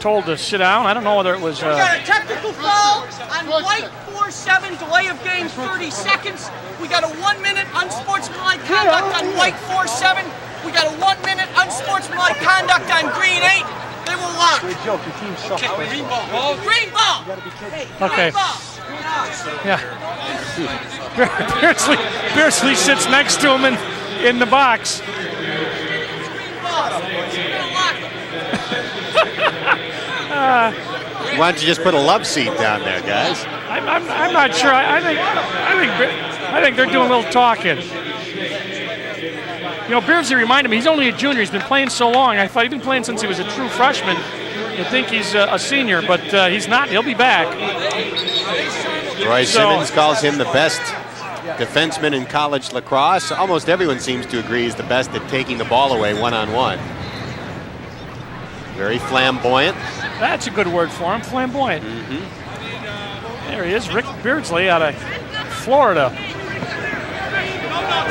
told to sit down. I don't know whether it was. We got a technical foul on White 4-7, delay of game 30 seconds. We got a 1 minute unsportsmanlike conduct on White 4-7. We got a 1 minute unsportsmanlike conduct on Green 8. They were locked. Great joke. Your team sucks. Green ball. Green ball. Okay. Yeah. Beardsley sits next to him in the box. Why don't you just put a love seat down there, guys? I'm not sure. I think they're doing a little talking. You know, Beardsley reminded me, he's only a junior. He's been playing so long. I thought he'd been playing since he was a true freshman. You'd think he's a senior, but he's not. He'll be back. Roy Simmons calls him the best defenseman in college lacrosse. Almost everyone seems to agree he's the best at taking the ball away one-on-one. Very flamboyant. That's a good word for him, flamboyant. There he is, Rick Beardsley out of Florida.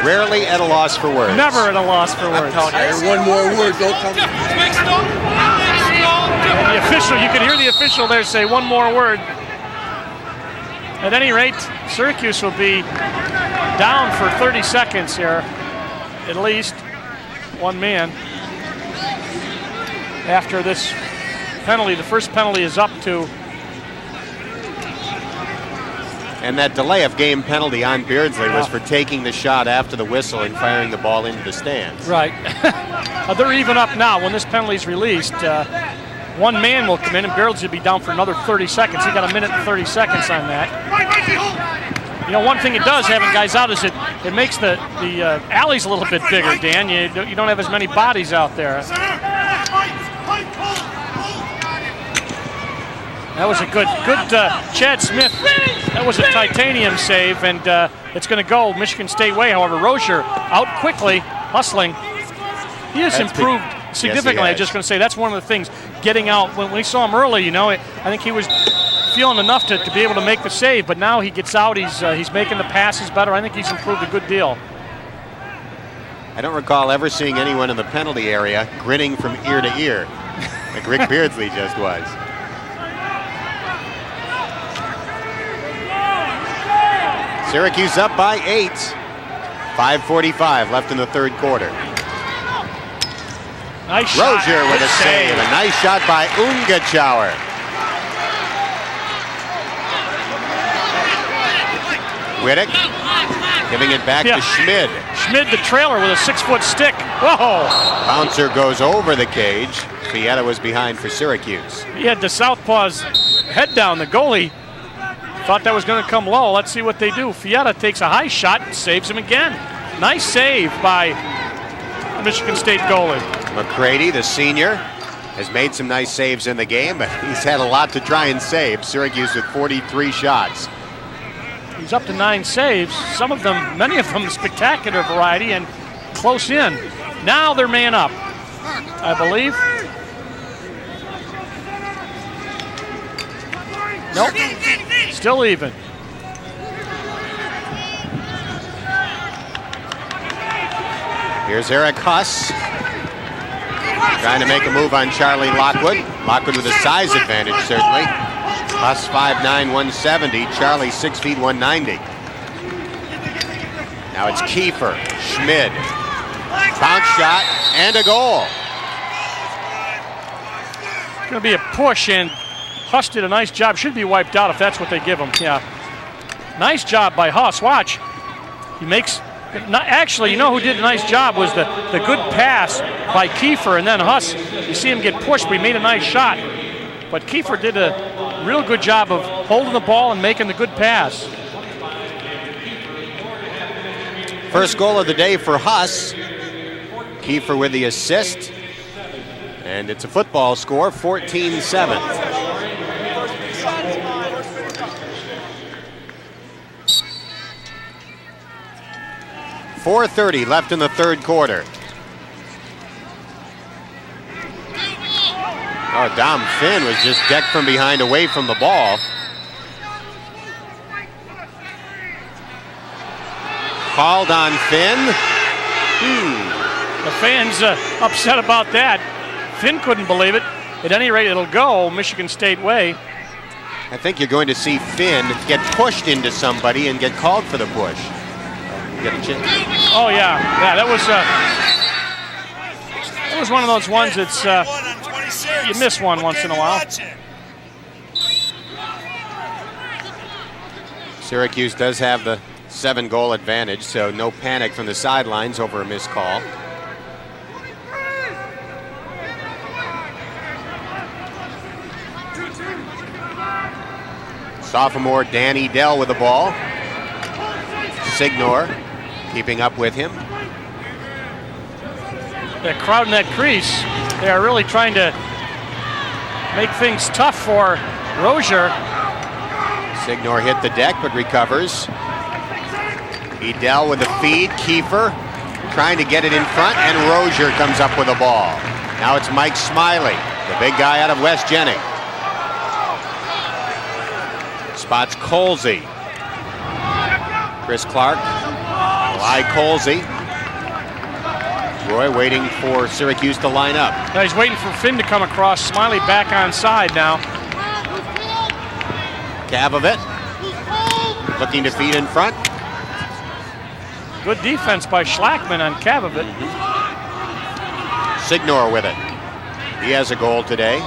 Rarely at a loss for words. Never at a loss for words. One more word, don't come. And the official, you can hear the official there say one more word. At any rate, Syracuse will be down for 30 seconds here, at least. One man. After this penalty, the first penalty is up to. And that delay of game penalty on Beardsley was for taking the shot after the whistle and firing the ball into the stands. Right. They're even up now. When this penalty is released, one man will come in and Beardsley will be down for another 30 seconds. He got a minute and 30 seconds on that. You know, one thing it does, having guys out, is it makes the alleys a little bit bigger, Dan. You don't have as many bodies out there. That was a good Chad Smith. That was a titanium save, and it's going to go Michigan State way. However, Rozier out quickly, hustling. He has improved significantly. Yes, I'm just going to say that's one of the things. Getting out, when we saw him early, you know, I think he was feeling enough to be able to make the save, but now he gets out, he's making the passes better. I think he's improved a good deal. I don't recall ever seeing anyone in the penalty area grinning from ear to ear like Rick Beardsley just was. Syracuse up by 8. 5:45 left in the third quarter. Nice shot. Rozier with a save. A nice shot by Ungachauer. Whittick giving it back to Schmid. Schmid, the trailer, with a 6-foot stick. Whoa! Bouncer goes over the cage. Fietta was behind for Syracuse. He had the southpaw's head down. The goalie thought that was going to come low. Let's see what they do. Fietta takes a high shot and saves him again. Nice save by the Michigan State goalie. McCready, the senior, has made some nice saves in the game, but he's had a lot to try and save. Syracuse with 43 shots. He's up to 9 saves. Some of them, many of them, spectacular variety and close in. Now they're man up, I believe. Nope. Still even. Here's Eric Huss trying to make a move on Charlie Lockwood. Lockwood with a size advantage, certainly. Huss 5'9", 170. Charlie 6 feet 190. Now it's Kiefer, Schmid. Bounce shot and a goal. It's going to be a push, and Huss did a nice job. Should be wiped out if that's what they give him. Yeah. Nice job by Huss. Watch. He makes... Actually, you know who did a nice job was the good pass by Kiefer, and then Huss, you see him get pushed, but he made a nice shot. But Kiefer did a real good job of holding the ball and making the good pass. First goal of the day for Huss. Kiefer with the assist. And it's a football score, 14-7. .4:30 left in the third quarter. Oh, Dom Finn was just decked from behind away from the ball. Called on Finn. The fans upset about that. Finn couldn't believe it. At any rate, it'll go Michigan State way. I think you're going to see Finn get pushed into somebody and get called for the push. Get a chance. Oh yeah, that was one of those ones that's you miss one once in a while. Syracuse does have the 7-goal advantage, so no panic from the sidelines over a missed call. Sophomore Danny Dell with the ball. Signor keeping up with him. That crowd in that crease, they are really trying to make things tough for Rozier. Signor hit the deck but recovers. Edel with the feed. Kiefer trying to get it in front, and Rozier comes up with the ball. Now it's Mike Smiley, the big guy out of West Jenny. Spots Colsey. Chris Clark, Eli Colsey. Roy waiting for Syracuse to line up. Now he's waiting for Finn to come across. Smiley back on side now. Kavovit looking to feed in front. Good defense by Schlackman on Kavovit. Signor with it. He has a goal today.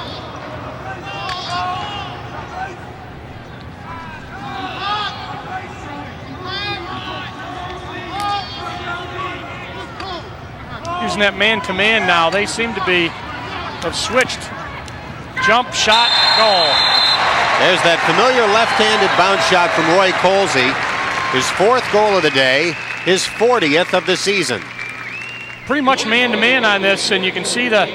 Using that man-to-man now. They seem to have switched. Jump shot, goal. There's that familiar left-handed bounce shot from Roy Colsey. His 4th goal of the day, his 40th of the season. Pretty much man-to-man on this, and you can see the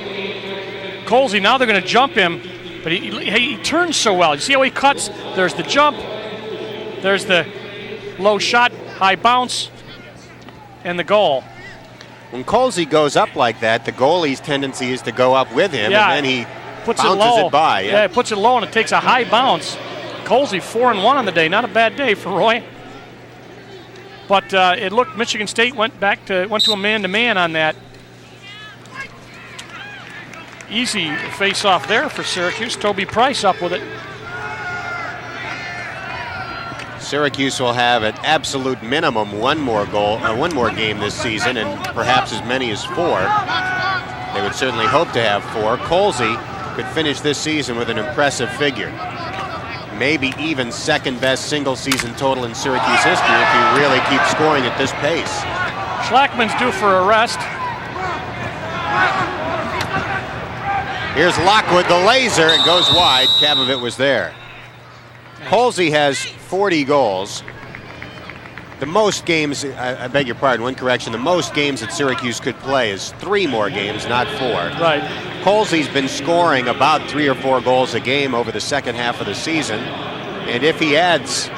Colsey, now they're going to jump him, but he turns so well. You see how he cuts? There's the jump, there's the low shot, high bounce, and the goal. When Colsey goes up like that, the goalie's tendency is to go up with him, and then he bounces it by. Yeah, he puts it low, and it takes a high bounce. Colsey 4-1 on the day. Not a bad day for Roy. But it looked Michigan State went to a man-to-man on that. Easy face-off there for Syracuse. Toby Price up with it. Syracuse will have at absolute minimum one more game this season, and perhaps as many as 4. They would certainly hope to have 4. Colsey could finish this season with an impressive figure. Maybe even second best single season total in Syracuse history if he really keeps scoring at this pace. Schlackman's due for a rest. Here's Lockwood, the laser. It goes wide. Kavovit was there. Colsey has 40 goals. The most games, I beg your pardon, one correction, the most games that Syracuse could play is 3 more games, not 4. Right. Colsey's been scoring about 3 or 4 goals a game over the second half of the season. And if he adds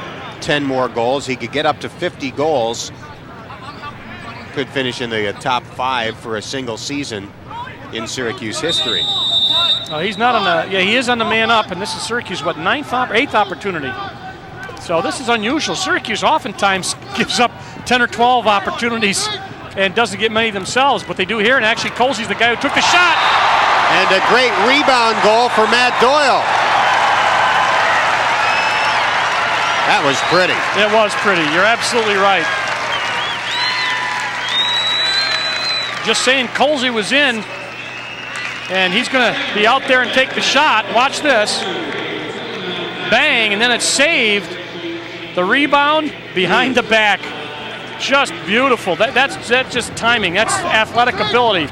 10 more goals, he could get up to 50 goals. Could finish in the top 5 for a single season in Syracuse history. He's not on the, he is on the man up, and this is Syracuse, 8th opportunity. So this is unusual. Syracuse oftentimes gives up 10 or 12 opportunities and doesn't get many themselves, but they do here, and actually Colsey's the guy who took the shot. And a great rebound goal for Matt Doyle. That was pretty. It was pretty. You're absolutely right. just saying Colsey was in, and he's going to be out there and take the shot. Watch this. Bang, and then it's saved. The rebound behind the back. Just beautiful. That's just timing. That's athletic ability.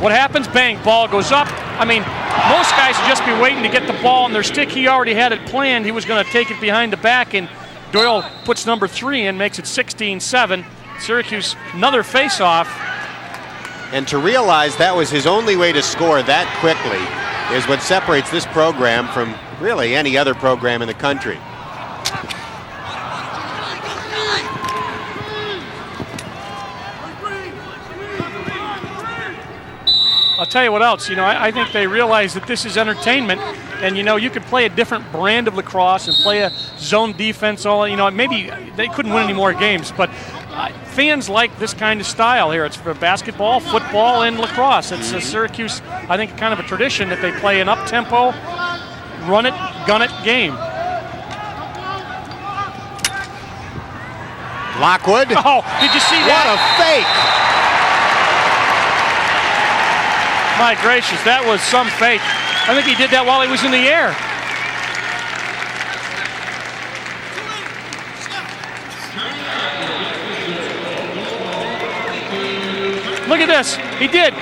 What happens? Bang, ball goes up. I mean, most guys would just be waiting to get the ball on their stick. He already had it planned. He was going to take it behind the back, and Doyle puts number 3 in, makes it 16-7. Syracuse, another face-off. And to realize that was his only way to score that quickly is what separates this program from really any other program in the country. I'll tell you what else, I think they realize that this is entertainment, and you could play a different brand of lacrosse and play a zone defense, maybe they couldn't win any more games, but fans like this kind of style here. It's for basketball, football, and lacrosse. It's a Syracuse, I think, kind of a tradition that they play an up-tempo, run it, gun it game. Lockwood. Oh, did you see that? What a fake. My gracious, that was some fake. I think he did that while he was in the air. Look at this. He did.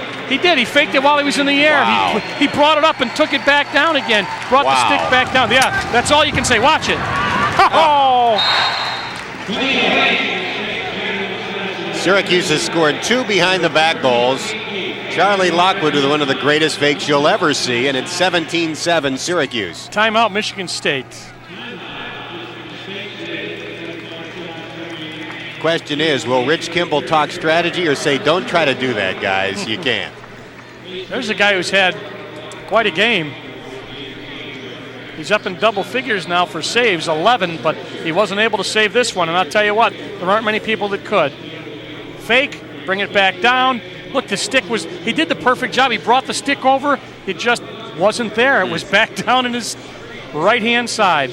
He faked it while he was in the air. Wow. He brought it up and took it back down again. Brought the stick back down. Yeah, that's all you can say. Watch it. Oh! Syracuse has scored 2 behind-the-back goals. Charlie Lockwood with one of the greatest fakes you'll ever see, and it's 17-7 Syracuse. Timeout, Michigan State. Question is, will Rich Kimball talk strategy or say, don't try to do that, guys, you can't? There's a guy who's had quite a game. He's up in double figures now for saves, 11, but he wasn't able to save this one, and I'll tell you what, there aren't many people that could. Fake, bring it back down. Look, the stick he did the perfect job. He brought the stick over. It just wasn't there. It was back down in his right-hand side.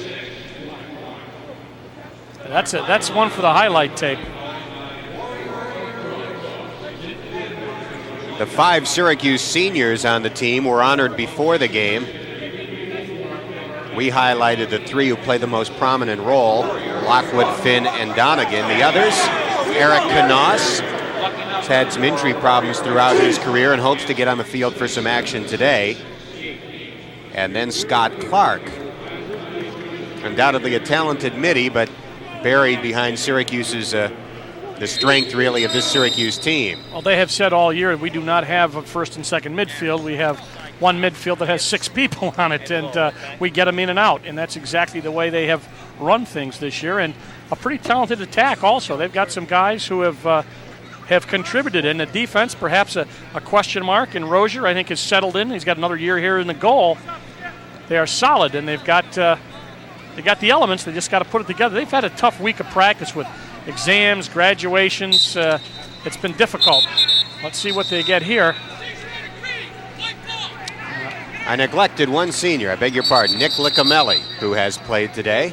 That's it. That's one for the highlight tape. The 5 Syracuse seniors on the team were honored before the game. We highlighted the 3 who play the most prominent role, Lockwood, Finn, and Donegan. The others, Eric Kanoss, has had some injury problems throughout his career and hopes to get on the field for some action today. And then Scott Clark, undoubtedly a talented midi, but buried behind Syracuse's the strength really of this Syracuse team. Well, they have said all year we do not have a first and second midfield. We have one midfield that has 6 people on it, and we get them in and out, and that's exactly the way they have run things this year. And a pretty talented attack also. They've got some guys who have contributed in the defense. Perhaps a question mark, and Rozier I think has settled in. He's got another year here in the goal. They are solid, and they've got the elements. They just got to put it together. They've had a tough week of practice with exams, graduations. It's been difficult. Let's see what they get here. I neglected one senior, I beg your pardon, Nick Licamelli, who has played today.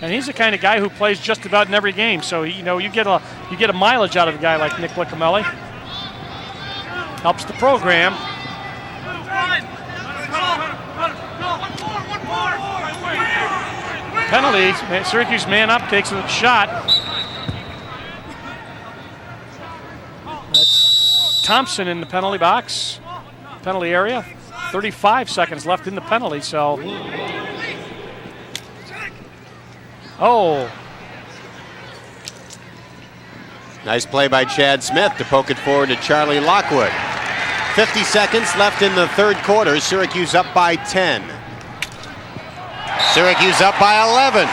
And he's the kind of guy who plays just about in every game. So you get a mileage out of a guy like Nick Licamelli. Helps the program. Penalty. Syracuse man up, takes a shot. That's Thompson in the penalty box, penalty area. 35 seconds left in the penalty, so. Oh. Nice play by Chad Smith to poke it forward to Charlie Lockwood. 50 seconds left in the third quarter. Syracuse up by 10. Syracuse up by 11.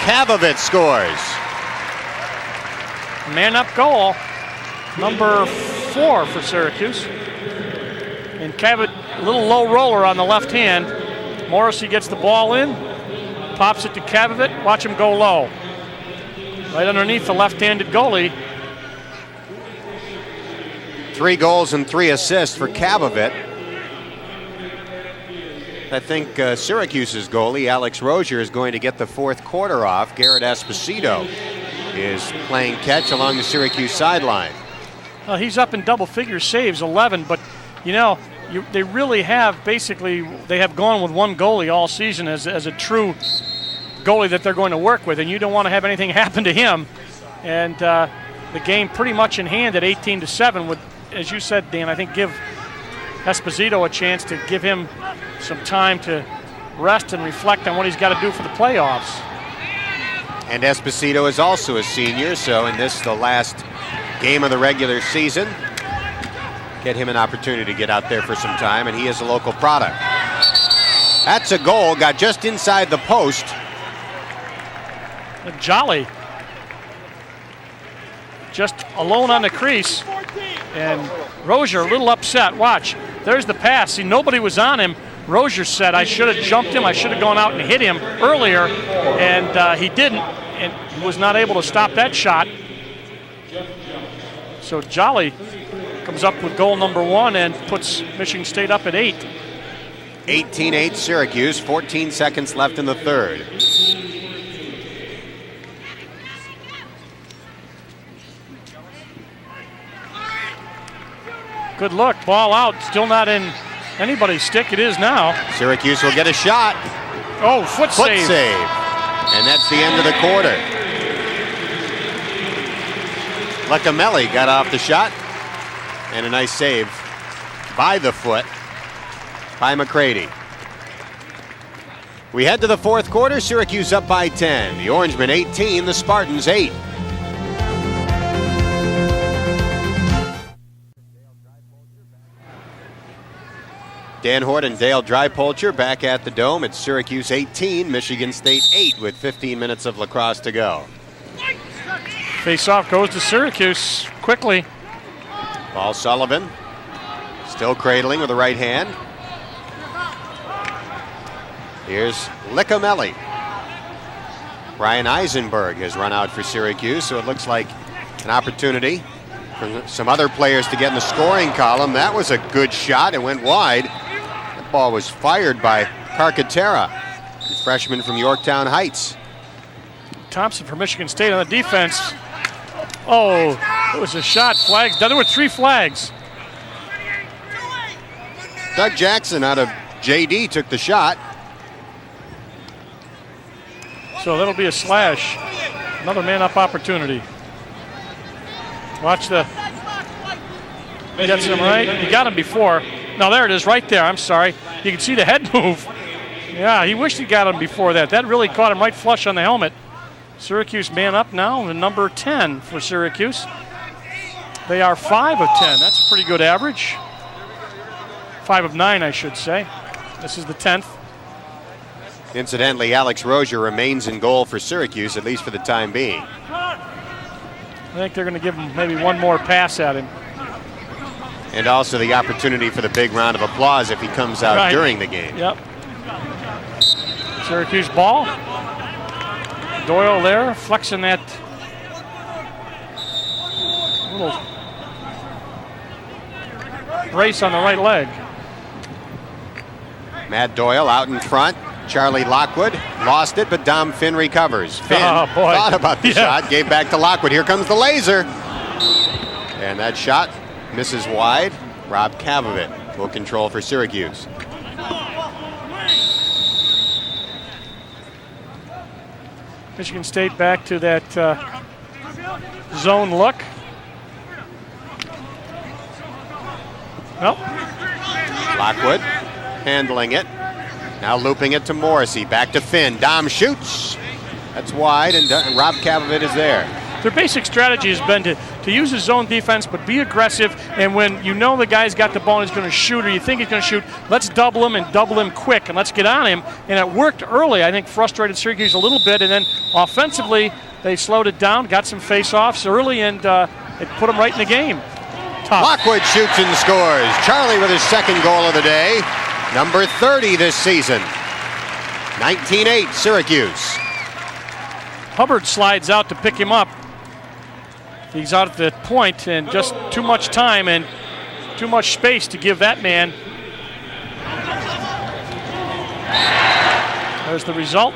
Kavovitz scores. Man-up goal, number 4 for Syracuse. And Kavovitz, a little low roller on the left hand. Morrissey gets the ball in, pops it to Kavovitz. Watch him go low. Right underneath the left-handed goalie. 3 goals and 3 assists for Kavovitz. I think Syracuse's goalie, Alex Rozier, is going to get the fourth quarter off. Garrett Esposito is playing catch along the Syracuse sideline. Well, he's up in double figure saves, 11, but they really have they have gone with one goalie all season as a true goalie that they're going to work with, and you don't want to have anything happen to him. And the game pretty much in hand at 18-7 would, as you said, Dan, I think give Esposito a chance to give him some time to rest and reflect on what he's got to do for the playoffs. And Esposito is also a senior, so in this, the last game of the regular season, get him an opportunity to get out there for some time, and he is a local product. That's a goal, got just inside the post. Jolly just alone on the crease, and Rozier a little upset. Watch, there's the pass. See, nobody was on him. Rozier said, I should have jumped him. I should have gone out and hit him earlier, and he didn't, and was not able to stop that shot. So Jolly comes up with goal number 1 and puts Michigan State up at 8. 18-8 Syracuse, 14 seconds left in the third. Good look, ball out, still not in anybody's stick. It is now. Syracuse will get a shot. Oh, foot save. And that's the end of the quarter. Lacamelli got off the shot, and a nice save by the foot by McCready. We head to the fourth quarter. Syracuse up by 10. The Orangemen 18, the Spartans 8. Dan Hort and Dale Drypolcher back at the Dome at Syracuse 18, Michigan State 8 with 15 minutes of lacrosse to go. Face-off goes to Syracuse quickly. Paul Sullivan still cradling with the right hand. Here's Lacamelli. Brian Eisenberg has run out for Syracuse, so it looks like an opportunity for some other players to get in the scoring column. That was a good shot. It went wide. That ball was fired by Carcaterra, freshman from Yorktown Heights. Thompson for Michigan State on the defense. Oh, it was a shot. Flags. There were 3 flags. Doug Jackson out of JD took the shot. So that'll be a slash. Another man-up opportunity. Watch the... Gets him right. He got him before. No, there it is right there. I'm sorry. You can see the head move. Yeah, he wished he got him before that. That really caught him right flush on the helmet. Syracuse man up now, the number 10 for Syracuse. They are 5 of 10. That's a pretty good average. 5 of 9, I should say. This is the 10th. Incidentally, Alex Rozier remains in goal for Syracuse, at least for the time being. I think they're going to give him maybe one more pass at him. And also the opportunity for the big round of applause if he comes out during the game. Yep. Syracuse ball. Doyle there, flexing that little brace on the right leg. Matt Doyle out in front. Charlie Lockwood lost it, but Dom Finn recovers. Finn thought about the shot, gave back to Lockwood. Here comes the laser. And that shot misses wide. Rob Kavovit will control for Syracuse. Michigan State back to that zone look. Nope. Lockwood handling it. Now looping it to Morrissey. Back to Finn. Dom shoots. That's wide, and Rob Kavovit is there. Their basic strategy has been to use his zone defense, but be aggressive. And when you know the guy's got the ball and he's going to shoot, or you think he's going to shoot, let's double him and double him quick, and let's get on him. And it worked early. I think frustrated Syracuse a little bit, and then offensively they slowed it down, got some face-offs early, and it put them right in the game. Tough. Lockwood shoots and scores. Charlie with his second goal of the day. Number 30 this season. 19-8 Syracuse. Hubbard slides out to pick him up. He's out at the point, and just too much time and too much space to give that man. There's the result.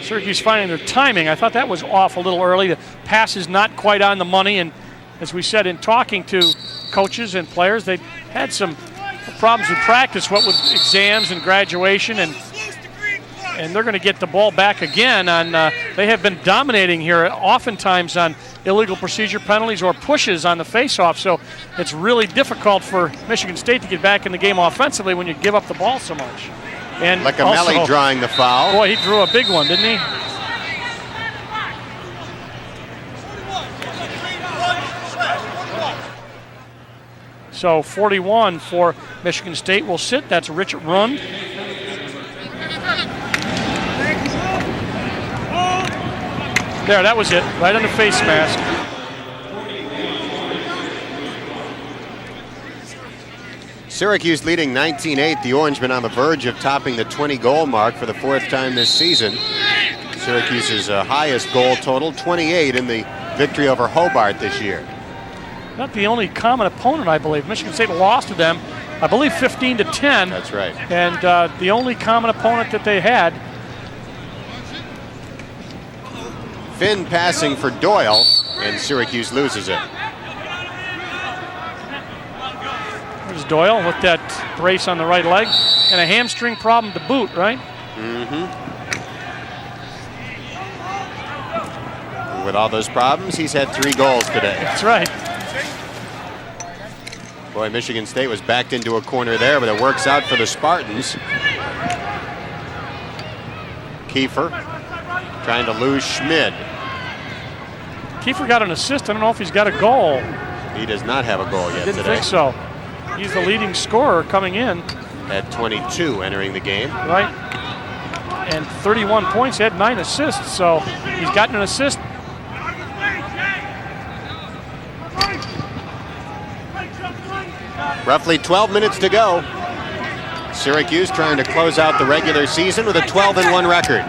Syracuse finding their timing. I thought that was off a little early. The pass is not quite on the money, and as we said in talking to coaches and players, they've had some problems with practice, what with exams and graduation, and they're going to get the ball back again. They have been dominating here oftentimes on illegal procedure penalties or pushes on the faceoff, so it's really difficult for Michigan State to get back in the game offensively when you give up the ball so much. And Lacamelli drawing the foul. Boy, he drew a big one, didn't he? So 41 for Michigan State will sit. That's Richard Rund. There, that was it, right on the face mask. Syracuse leading 19-8. The Orangemen on the verge of topping the 20-goal mark for the 4th time this season. Syracuse's highest goal total, 28 in the victory over Hobart this year. Not the only common opponent, I believe. Michigan State lost to them, I believe, 15-10. That's right. And the only common opponent that they had. Finn passing for Doyle, and Syracuse loses it. There's Doyle with that brace on the right leg and a hamstring problem to boot, right? Mm-hmm. With all those problems, he's had 3 goals today. That's right. Boy, Michigan State was backed into a corner there, but it works out for the Spartans. Kiefer trying to lose Schmid. Kiefer got an assist. I don't know if he's got a goal. He does not have a goal yet Didn't today. think so. He's the leading scorer coming in. At 22 entering the game. Right. And 31 points, he had 9 assists, so he's gotten an assist. Roughly 12 minutes to go. Syracuse trying to close out the regular season with a 12-1 record.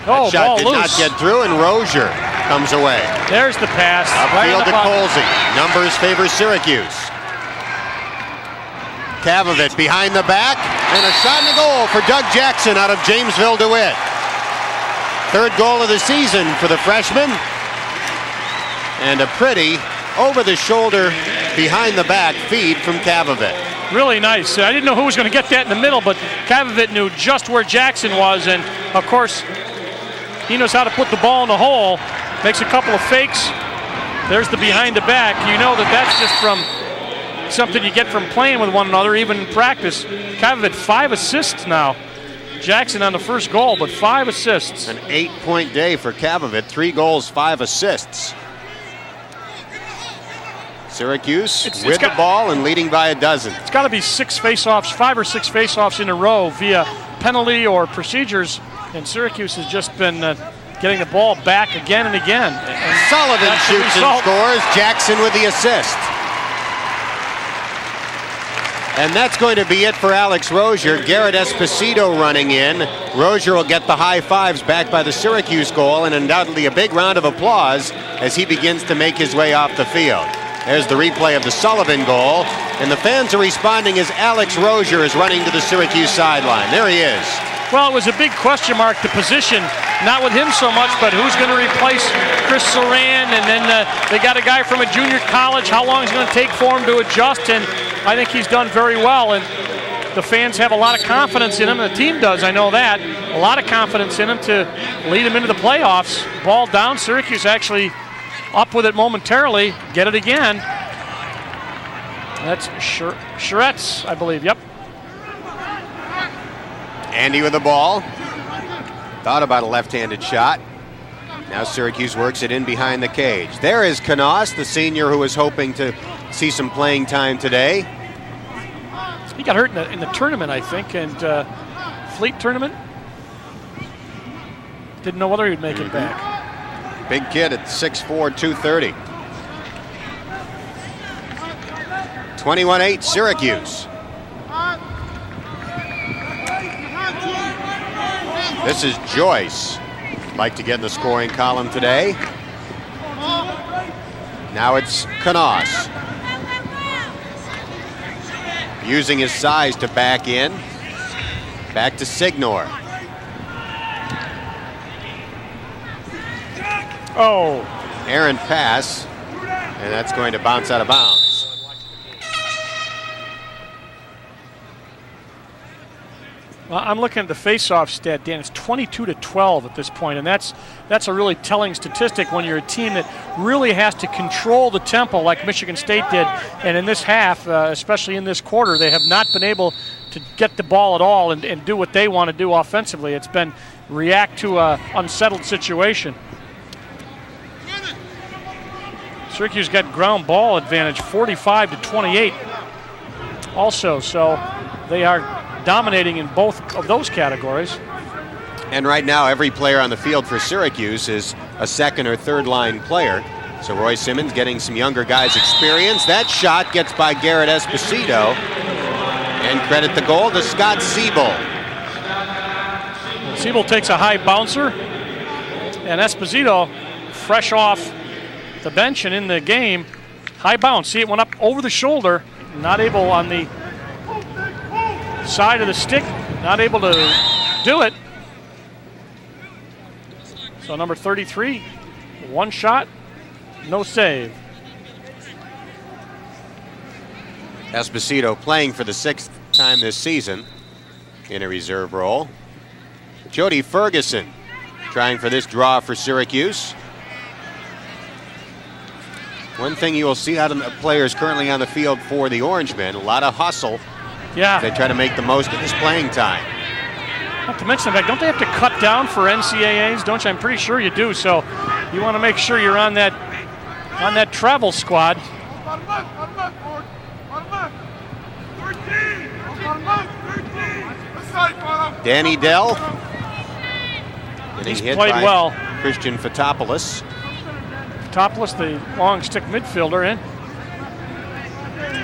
Oh, that shot ball did loose. not get through, and Rozier comes away. There's the pass. Upfield to Colsey. Numbers favor Syracuse. Kavovit behind the back, and a shot and a goal for Doug Jackson out of Jamesville DeWitt. 3rd goal of the season for the freshman. And a pretty over-the-shoulder, behind-the-back feed from Kavovit. Really nice. I didn't know who was going to get that in the middle, but Kavovit knew just where Jackson was, and of course, he knows how to put the ball in the hole. Makes a couple of fakes. There's the behind-the-back. You know that that's just from something you get from playing with one another, even in practice. Kavovit, 5 assists now. Jackson on the first goal, but 5 assists. An 8-point day for Kavovit. 3 goals, 5 assists. Syracuse with the ball and leading by a dozen. It's got to be 6 faceoffs, 5 or 6 faceoffs in a row via penalty or procedures, and Syracuse has just been getting the ball back again and again. And Sullivan shoots and scores. Jackson with the assist. And that's going to be it for Alex Rozier. Garrett Esposito running in. Rozier will get the high fives back by the Syracuse goal, and undoubtedly a big round of applause as he begins to make his way off the field. There's the replay of the Sullivan goal, and the fans are responding as Alex Rozier is running to the Syracuse sideline. There he is. Well, it was a big question mark, the position, not with him so much, but who's going to replace Chris Saran, and then they got a guy from a junior college. How long is it going to take for him to adjust? And I think he's done very well, and the fans have a lot of confidence in him. The team does, I know that. A lot of confidence in him to lead him into the playoffs. Ball down, Syracuse actually up with it momentarily. Get it again. That's Charetz, I believe. Yep. Andy with the ball. Thought about a left-handed shot. Now Syracuse works it in behind the cage. There is Knaus, the senior who was hoping to see some playing time today. He got hurt in the tournament, I think, and Fleet tournament. Didn't know whether he would make it back. Big kid at 6'4", 230. 21-8 Syracuse. This is Joyce. Like to get in the scoring column today. Now it's Knaus. Using his size to back in. Back to Signor. Oh. Errant pass, and that's going to bounce out of bounds. Well, I'm looking at the face-off stat, Dan. It's 22-12 at this point, and that's a really telling statistic when you're a team that really has to control the tempo like Michigan State did. And in this half, especially in this quarter, they have not been able to get the ball at all and do what they want to do offensively. It's been react to an unsettled situation. Syracuse got ground ball advantage, 45-28 also, so they are dominating in both of those categories. And right now, every player on the field for Syracuse is a second or third line player. So Roy Simmons getting some younger guys experience. That shot gets by Garrett Esposito. And credit the goal to Scott Siebel. Siebel takes a high bouncer, and Esposito, fresh off the bench and in the game, high bounce. See, it went up over the shoulder, not able on the side of the stick, not able to do it. So number 33, one shot, no save. Esposito playing for the 6th time this season in a reserve role. Jody Ferguson trying for this draw for Syracuse. One thing you will see out of the players currently on the field for the Orangemen, a lot of hustle. Yeah. They try to make the most of this playing time. Not to mention the fact, don't they have to cut down for NCAAs? Don't you? I'm pretty sure you do. So you want to make sure you're on that travel squad. Danny Dell. He's hit played by well. Christian Fotopoulos. Fotopoulos, the long stick midfielder, in.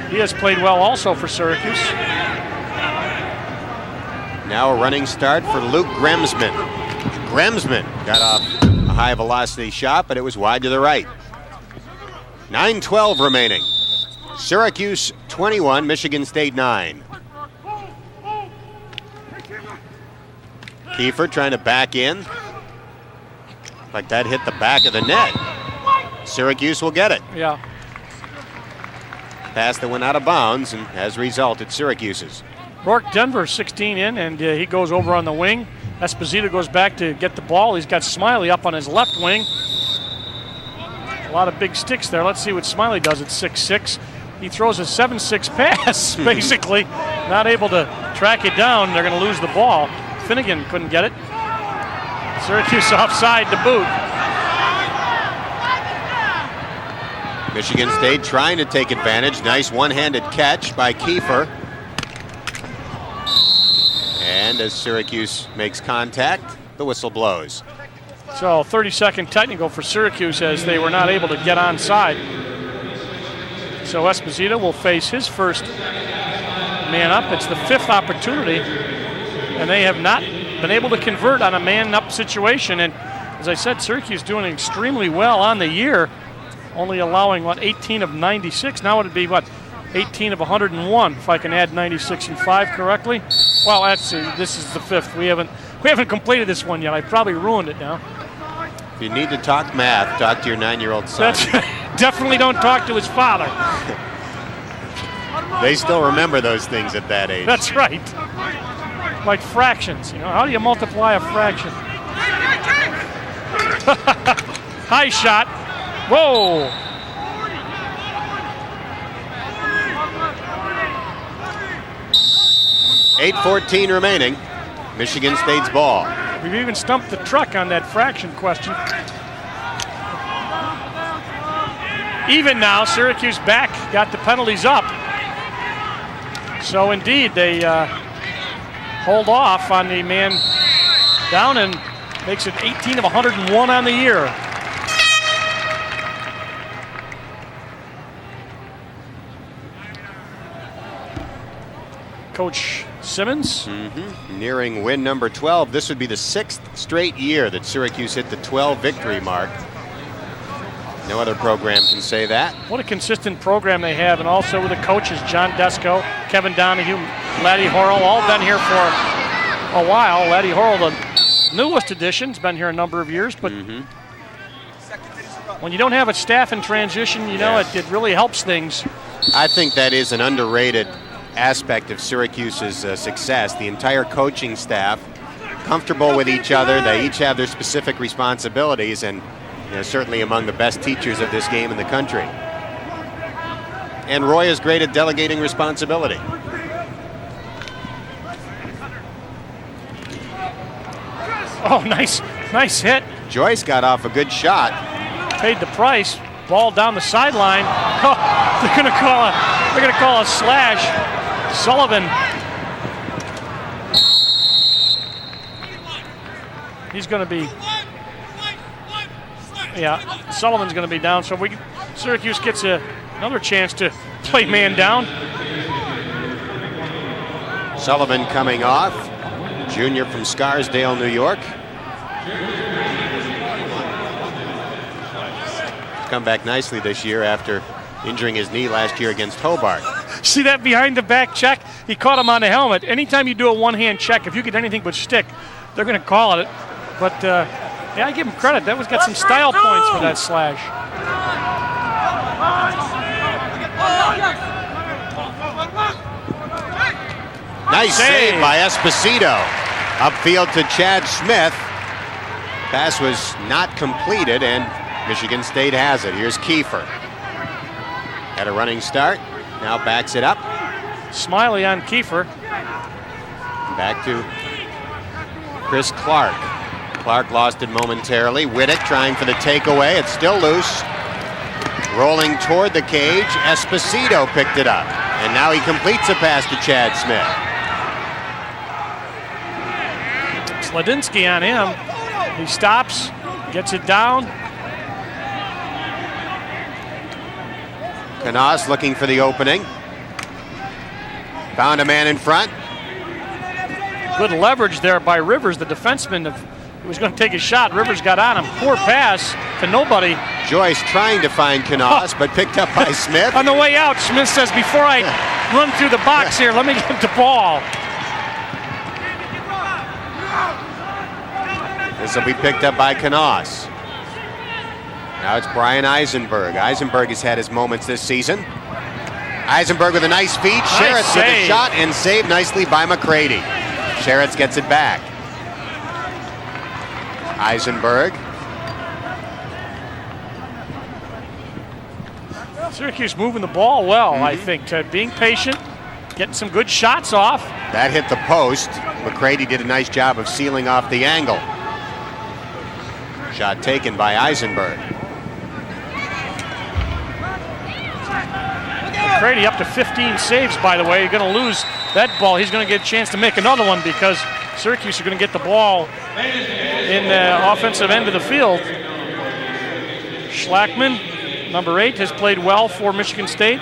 He has played well also for Syracuse. Now a running start for Luke Gremsman. Gremsman got off a high velocity shot, but it was wide to the right. 9:12 remaining. Syracuse 21, Michigan State 9. Kiefer trying to back in. Like that hit the back of the net. Syracuse will get it. Yeah. Pass that went out of bounds, and as a result, it's Syracuse's. Rourke Denver 16 in, and he goes over on the wing. Esposito goes back to get the ball. He's got Smiley up on his left wing. A lot of big sticks there. Let's see what Smiley does at 6'6". He throws a 7-6 pass, basically. Not able to track it down. They're going to lose the ball. Finnegan couldn't get it. Syracuse offside to boot. Michigan State trying to take advantage. Nice one-handed catch by Kiefer. And as Syracuse makes contact, the whistle blows. So 30-second technical for Syracuse as they were not able to get onside. So Esposito will face his first man up. It's the 5th opportunity, and they have not been able to convert on a man-up situation. And as I said, Syracuse doing extremely well on the year, only allowing, 18 of 96. Now it would be, 18 of 101, if I can add 96 and 5 correctly. Well, this is the 5th. We haven't completed this one yet. I probably ruined it now. If you need to talk math, talk to your 9-year-old son. Definitely don't talk to his father. They still remember those things at that age. That's right. Like fractions, How do you multiply a fraction? High shot. Whoa. .8:14 remaining. Michigan State's ball. We've even stumped the truck on that fraction question. Even now, Syracuse back, got the penalties up. So indeed, they hold off on the man down and makes it 18 of 101 on the year. Coach Simmons. Nearing win number 12. This would be the 6th straight year that Syracuse hit the 12 victory mark. No other program can say that. What a consistent program they have, and also with the coaches, John Desko, Kevin Donahue, Laddie Horrell, all been here for a while. Laddie Horrell, the newest addition, has been here a number of years, but when you don't have a staff in transition, you know, it really helps things. I think that is an underrated aspect of Syracuse's success. The entire coaching staff comfortable with each other. They each have their specific responsibilities, and certainly among the best teachers of this game in the country. And Roy is great at delegating responsibility. Oh, nice hit. Joyce got off a good shot. Paid the price. Ball down the sideline. Oh, they're gonna call a slash. Sullivan. He's gonna be. Yeah, Sullivan's gonna be down. So Syracuse gets another chance to play man down. Sullivan coming off. Junior from Scarsdale, New York. Come back nicely this year after injuring his knee last year against Hobart. See that behind the back check? He caught him on the helmet. Anytime you do a one-hand check, if you get anything but stick, they're going to call it. But yeah, I give him credit. That was got some style points for that slash. Nice save by Esposito. Upfield to Chad Smith. Pass was not completed, and Michigan State has it. Here's Kiefer. Had a running start. Now backs it up. Smiley on Kiefer. Back to Chris Clark. Clark lost it momentarily. Whittick trying for the takeaway. It's still loose. Rolling toward the cage. Esposito picked it up. And now he completes a pass to Chad Smith. Sladinsky on him. He stops, gets it down. Knaus looking for the opening. Found a man in front. Good leverage there by Rivers, the defenseman. He was going to take a shot. Rivers got on him. Poor pass to nobody. Joyce trying to find Knaus, but picked up by Smith. On the way out, Smith says, before I run through the box here, let me get the ball. This will be picked up by Knaus. Now it's Brian Eisenberg. Eisenberg has had his moments this season. Eisenberg with a nice feed. Sherritts with a shot and saved nicely by McCready. Sherritts gets it back. Eisenberg. Syracuse moving the ball well, I think. Being patient, getting some good shots off. That hit the post. McCready did a nice job of sealing off the angle. Shot taken by Eisenberg. McCready up to 15 saves, by the way. You're going to lose that ball. He's going to get a chance to make another one because Syracuse are going to get the ball in the offensive end of the field. Schlackman, number 8, has played well for Michigan State.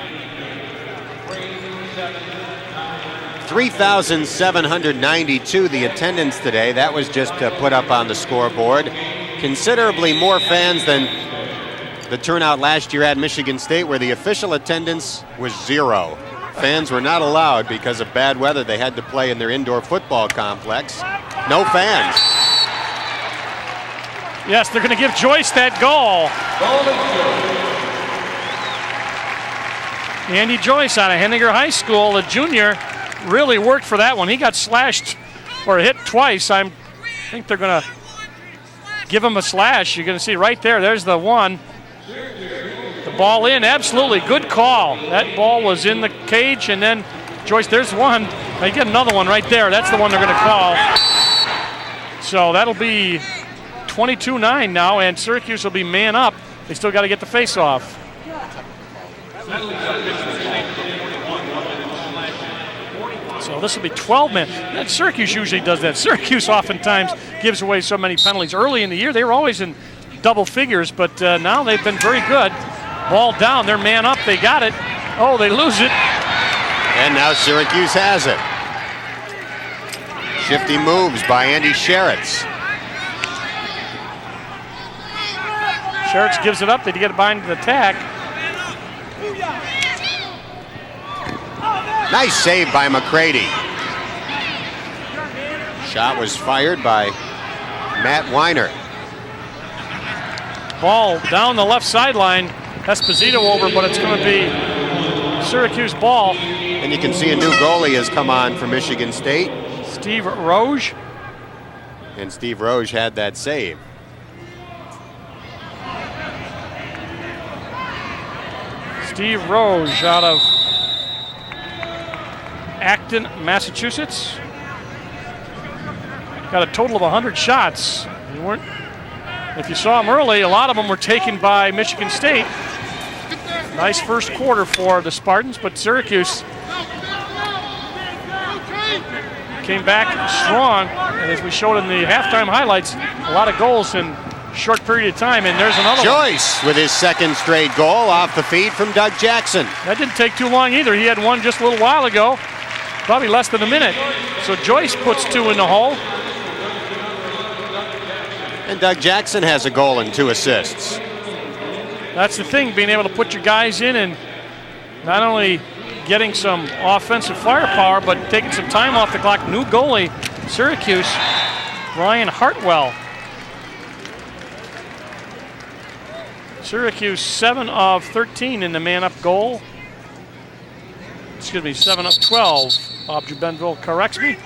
3,792 the attendance today. That was just put up on the scoreboard. Considerably more fans than the turnout last year at Michigan State, where the official attendance was 0. Fans were not allowed because of bad weather. They had to play in their indoor football complex. No fans. Yes, they're going to give Joyce that goal. Andy Joyce out of Henninger High School, the junior, really worked for that one. He got slashed or hit twice. I think they're going to give him a slash. You're going to see right there. There's the one. The ball in. Absolutely good call. That ball was in the cage, and then Joyce, there's one. Now you get another one right there. That's the one they're going to call. So that'll be 22-9 now, and Syracuse will be man up. They still got to get the face off. So this will be 12 men. Syracuse usually does that. Syracuse oftentimes gives away so many penalties. Early in the year, they were always in double figures, but now they've been very good. Ball down, they're man up, they got it. Oh, they lose it. And now Syracuse has it. Shifty moves by Andy Sherritts. Sherritts gives it up, they get it behind the attack. Nice save by McCready. Shot was fired by Matt Weiner. Ball down the left sideline. Esposito over, but it's going to be Syracuse ball. And you can see a new goalie has come on for Michigan State. Steve Roge. And Steve Roge had that save. Steve Roge out of Acton, Massachusetts. Got a total of 100 shots. If you saw him early, a lot of them were taken by Michigan State. Nice first quarter for the Spartans, but Syracuse came back strong. And as we showed in the halftime highlights, a lot of goals in a short period of time. And there's another Joyce with his second straight goal off the feed from Doug Jackson. That didn't take too long either. He had one just a little while ago, probably less than a minute. So Joyce puts 2 in the hole. And Doug Jackson has a goal and 2 assists. That's the thing, being able to put your guys in and not only getting some offensive firepower, but taking some time off the clock. New goalie, Syracuse, Ryan Hartwell. Syracuse 7 of 13 in the man-up goal. Excuse me, 7 of 12. Bob Jubenville corrects me.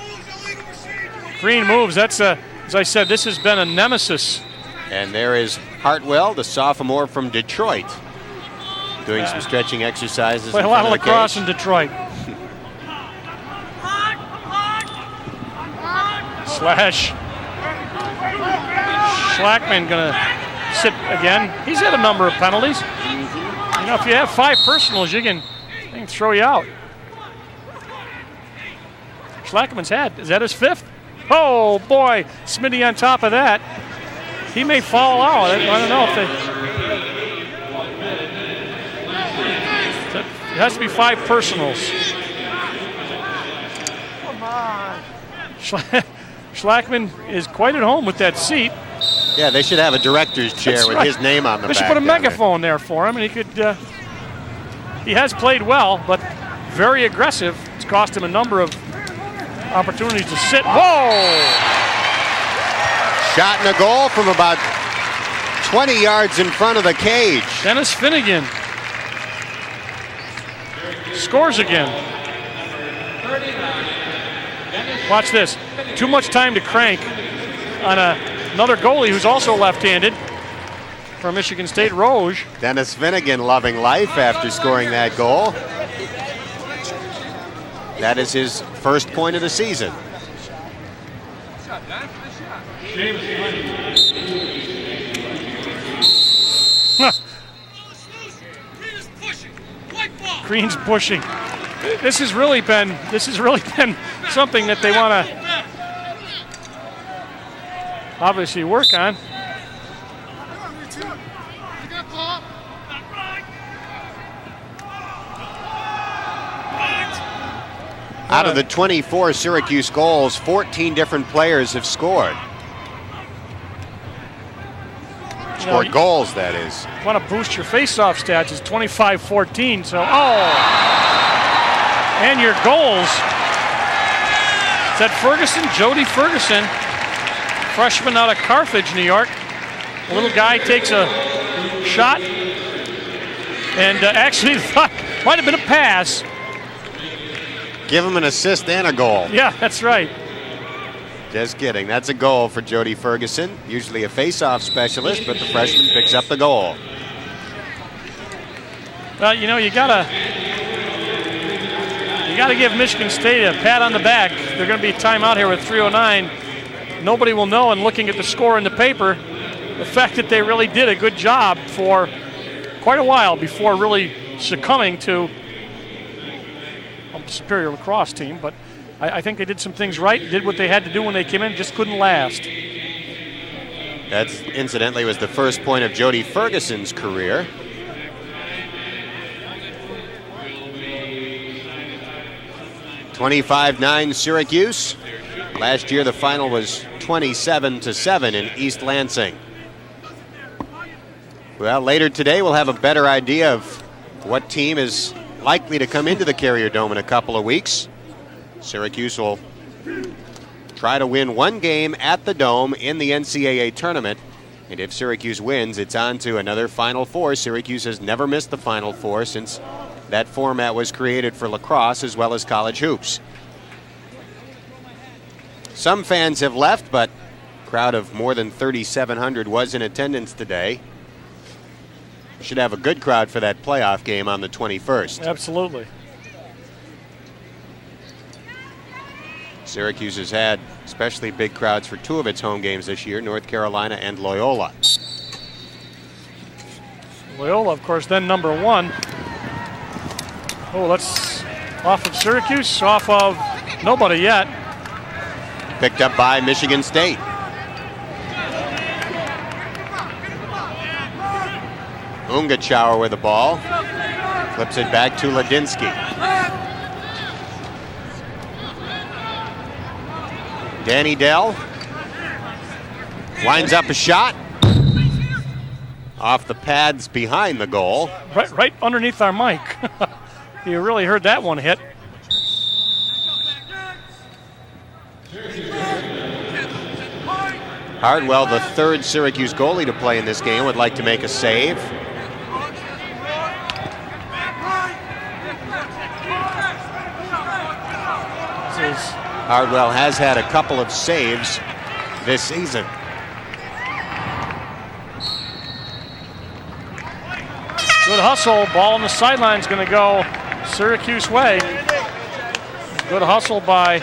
Green moves, that's as I said, this has been a nemesis. And there is Hartwell, the sophomore from Detroit, doing some stretching exercises. Played a lot of lacrosse in Detroit. Slash. Schlackman gonna sit again. He's had a number of penalties. You know, if you have 5 personals, they can throw you out. Schlackman's had, is that his 5th? Oh boy, Smitty on top of that. He may fall out. I don't know if it has to be 5 personals. Come on. Schlackman is quite at home with that seat. Yeah, they should have a director's chair with his name on the back. They should put a megaphone there for him, and he could. He has played well, but very aggressive. It's cost him a number of opportunities to sit. Whoa! Shot and a goal from about 20 yards in front of the cage. Dennis Finnegan scores again. Watch this. Too much time to crank on another goalie who's also left-handed from Michigan State, Roge. Dennis Finnegan loving life after scoring that goal. That is his first point of the season. Green's pushing. This has really been something that they want to obviously work on. Out of the 24 Syracuse goals, 14 different players have scored. Scored goals, that is. Want to boost your face-off stats. It's 25-14, so, and your goals. Is that Ferguson? Jody Ferguson, freshman out of Carthage, New York. The little guy takes a shot, and actually might have been a pass. Give him an assist and a goal. Yeah, that's right. Just kidding. That's a goal for Jody Ferguson. Usually a face-off specialist, but the freshman picks up the goal. Well, you know, you gotta give Michigan State a pat on the back. They're going to be timeout here with 3:09. Nobody will know, and looking at the score in the paper, the fact that they really did a good job for quite a while before really succumbing to a superior lacrosse team. But I think they did some things right, did what they had to do when they came in, just couldn't last. That, incidentally, was the first point of Jody Ferguson's career. (25-9) Syracuse. Last year the final was 27-7 in East Lansing. Well, later today we'll have a better idea of what team is likely to come into the Carrier Dome in a couple of weeks. Syracuse will try to win one game at the Dome in the NCAA tournament And if Syracuse wins, it's on to another Final Four. Syracuse has never missed the Final Four since that format was created for lacrosse as well as college hoops. Some fans have left, but a crowd of more than 3,700 was in attendance today. Should have a good crowd for that playoff game on the 21st. Absolutely. Syracuse has had especially big crowds for two of its home games this year, North Carolina and Loyola. Loyola, of course, then number 1. Oh, that's off of Syracuse, off of nobody yet. Picked up by Michigan State. Ungachauer with the ball. Flips it back to Ladinsky. Danny Dell winds up a shot off the pads behind the goal. Right underneath our mic. You really heard that one hit. Hardwell, the third Syracuse goalie to play in this game, would like to make a save. Hardwell has had a couple of saves this season. Good hustle. Ball on the sideline is going to go Syracuse way. Good hustle by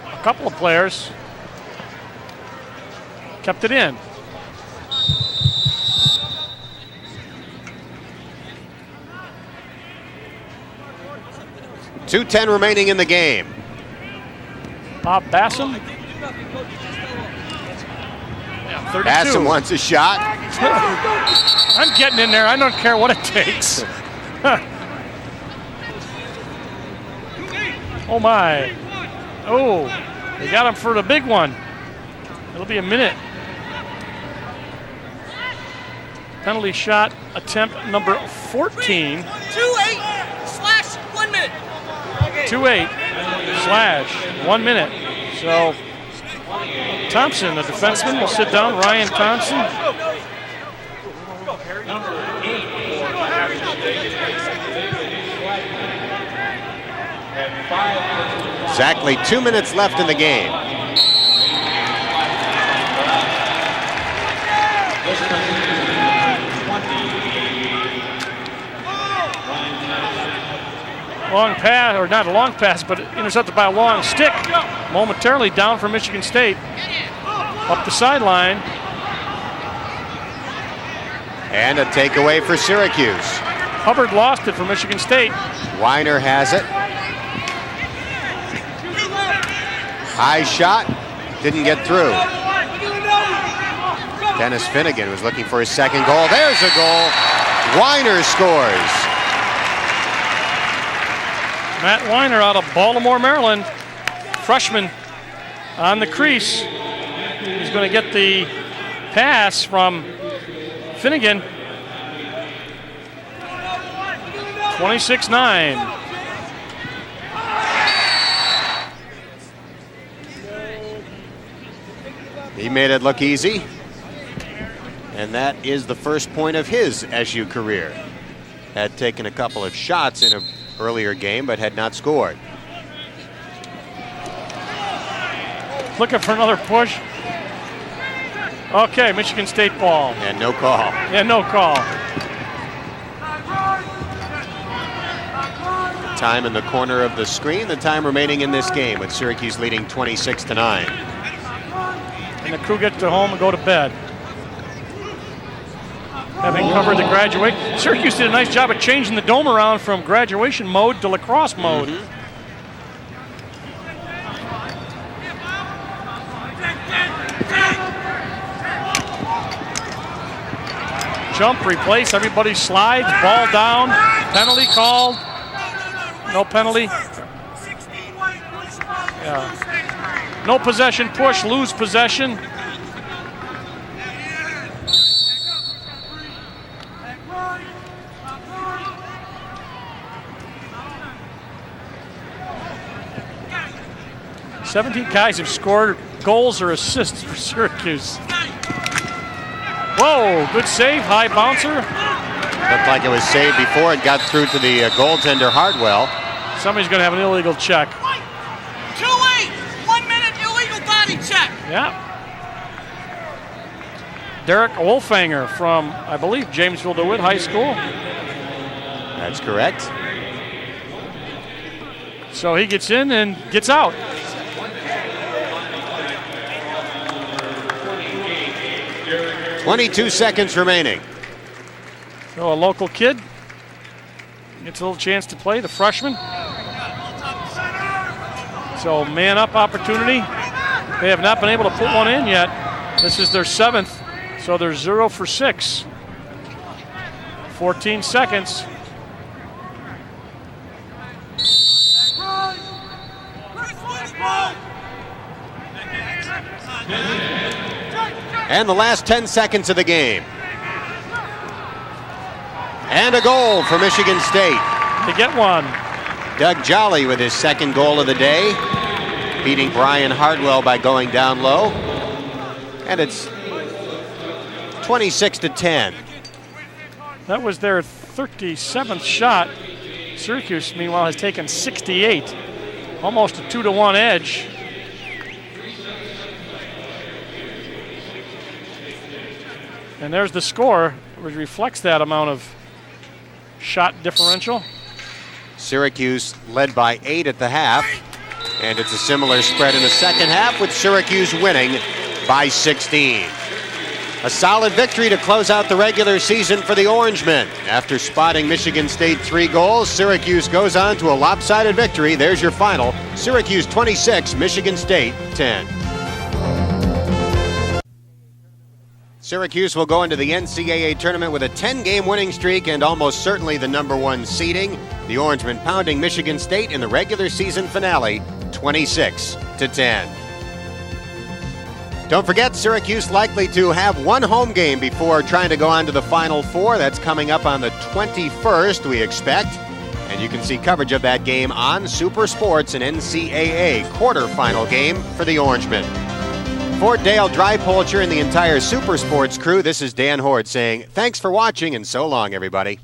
a couple of players. Kept it in. .210 remaining in the game. Bob Bassam. Yeah, 32. Bassam wants a shot. I'm getting in there. I don't care what it takes. Oh my. Oh, they got him for the big one. It'll be a minute. Penalty shot attempt number 14. 2-8/1 minute. 2-8/1 minute. So Thompson, the defenseman, will sit down. Ryan Thompson. Exactly 2 minutes left in the game. Long pass, or not a long pass, but intercepted by a long stick. Momentarily down for Michigan State. Up the sideline. And a takeaway for Syracuse. Hubbard lost it for Michigan State. Weiner has it. High shot, didn't get through. Dennis Finnegan was looking for his second goal. There's a goal. Weiner scores. Matt Weiner out of Baltimore, Maryland. Freshman on the crease. He's going to get the pass from Finnegan. 26-9. He made it look easy. And that is the first point of his SU career. Had taken a couple of shots in an earlier game, but had not scored. Looking for another push. Okay, Michigan State ball. And no call. Yeah, no call. Time in the corner of the screen. The time remaining in this game with Syracuse leading 26-9. And the crew get to home and go to bed. Having covered the graduate. Syracuse did a nice job of changing the dome around from graduation mode to lacrosse mode. Jump, replace, everybody slides, ball down, penalty called. No penalty. Yeah. No possession push, lose possession. .17 guys have scored goals or assists for Syracuse. Whoa, good save, high bouncer. Looked like it was saved before it got through to the goaltender Hardwell. Somebody's going to have an illegal check. 2-8, 1 minute illegal body check. Yeah. Derek Wolfanger from, I believe, Jamesville DeWitt High School. That's correct. So he gets in and gets out. .22 seconds remaining. So a local kid gets a little chance to play, the freshman. So man up opportunity. They have not been able to put one in yet. This is their 7th, so they're 0 for 6. 14 seconds. And the last 10 seconds of the game. And a goal for Michigan State. To get one. Doug Jolly with his second goal of the day, beating Brian Hardwell by going down low. And it's 26-10. That was their 37th shot. Syracuse, meanwhile, has taken 68. Almost a 2-to-1 edge. And there's the score, which reflects that amount of shot differential. Syracuse led by 8 at the half, and it's a similar spread in the second half, with Syracuse winning by 16. A solid victory to close out the regular season for the Orangemen. After spotting Michigan State 3 goals, Syracuse goes on to a lopsided victory. There's your final. Syracuse 26, Michigan State 10. Syracuse will go into the NCAA tournament with a 10-game winning streak and almost certainly the #1 seeding. The Orangemen pounding Michigan State in the regular season finale, 26-10. Don't forget, Syracuse likely to have one home game before trying to go on to the Final Four. That's coming up on the 21st, we expect. And you can see coverage of that game on Super Sports, an NCAA quarterfinal game for the Orangemen. For Dale Drypolcher and the entire Super Sports crew, this is Dan Horde saying thanks for watching and so long, everybody.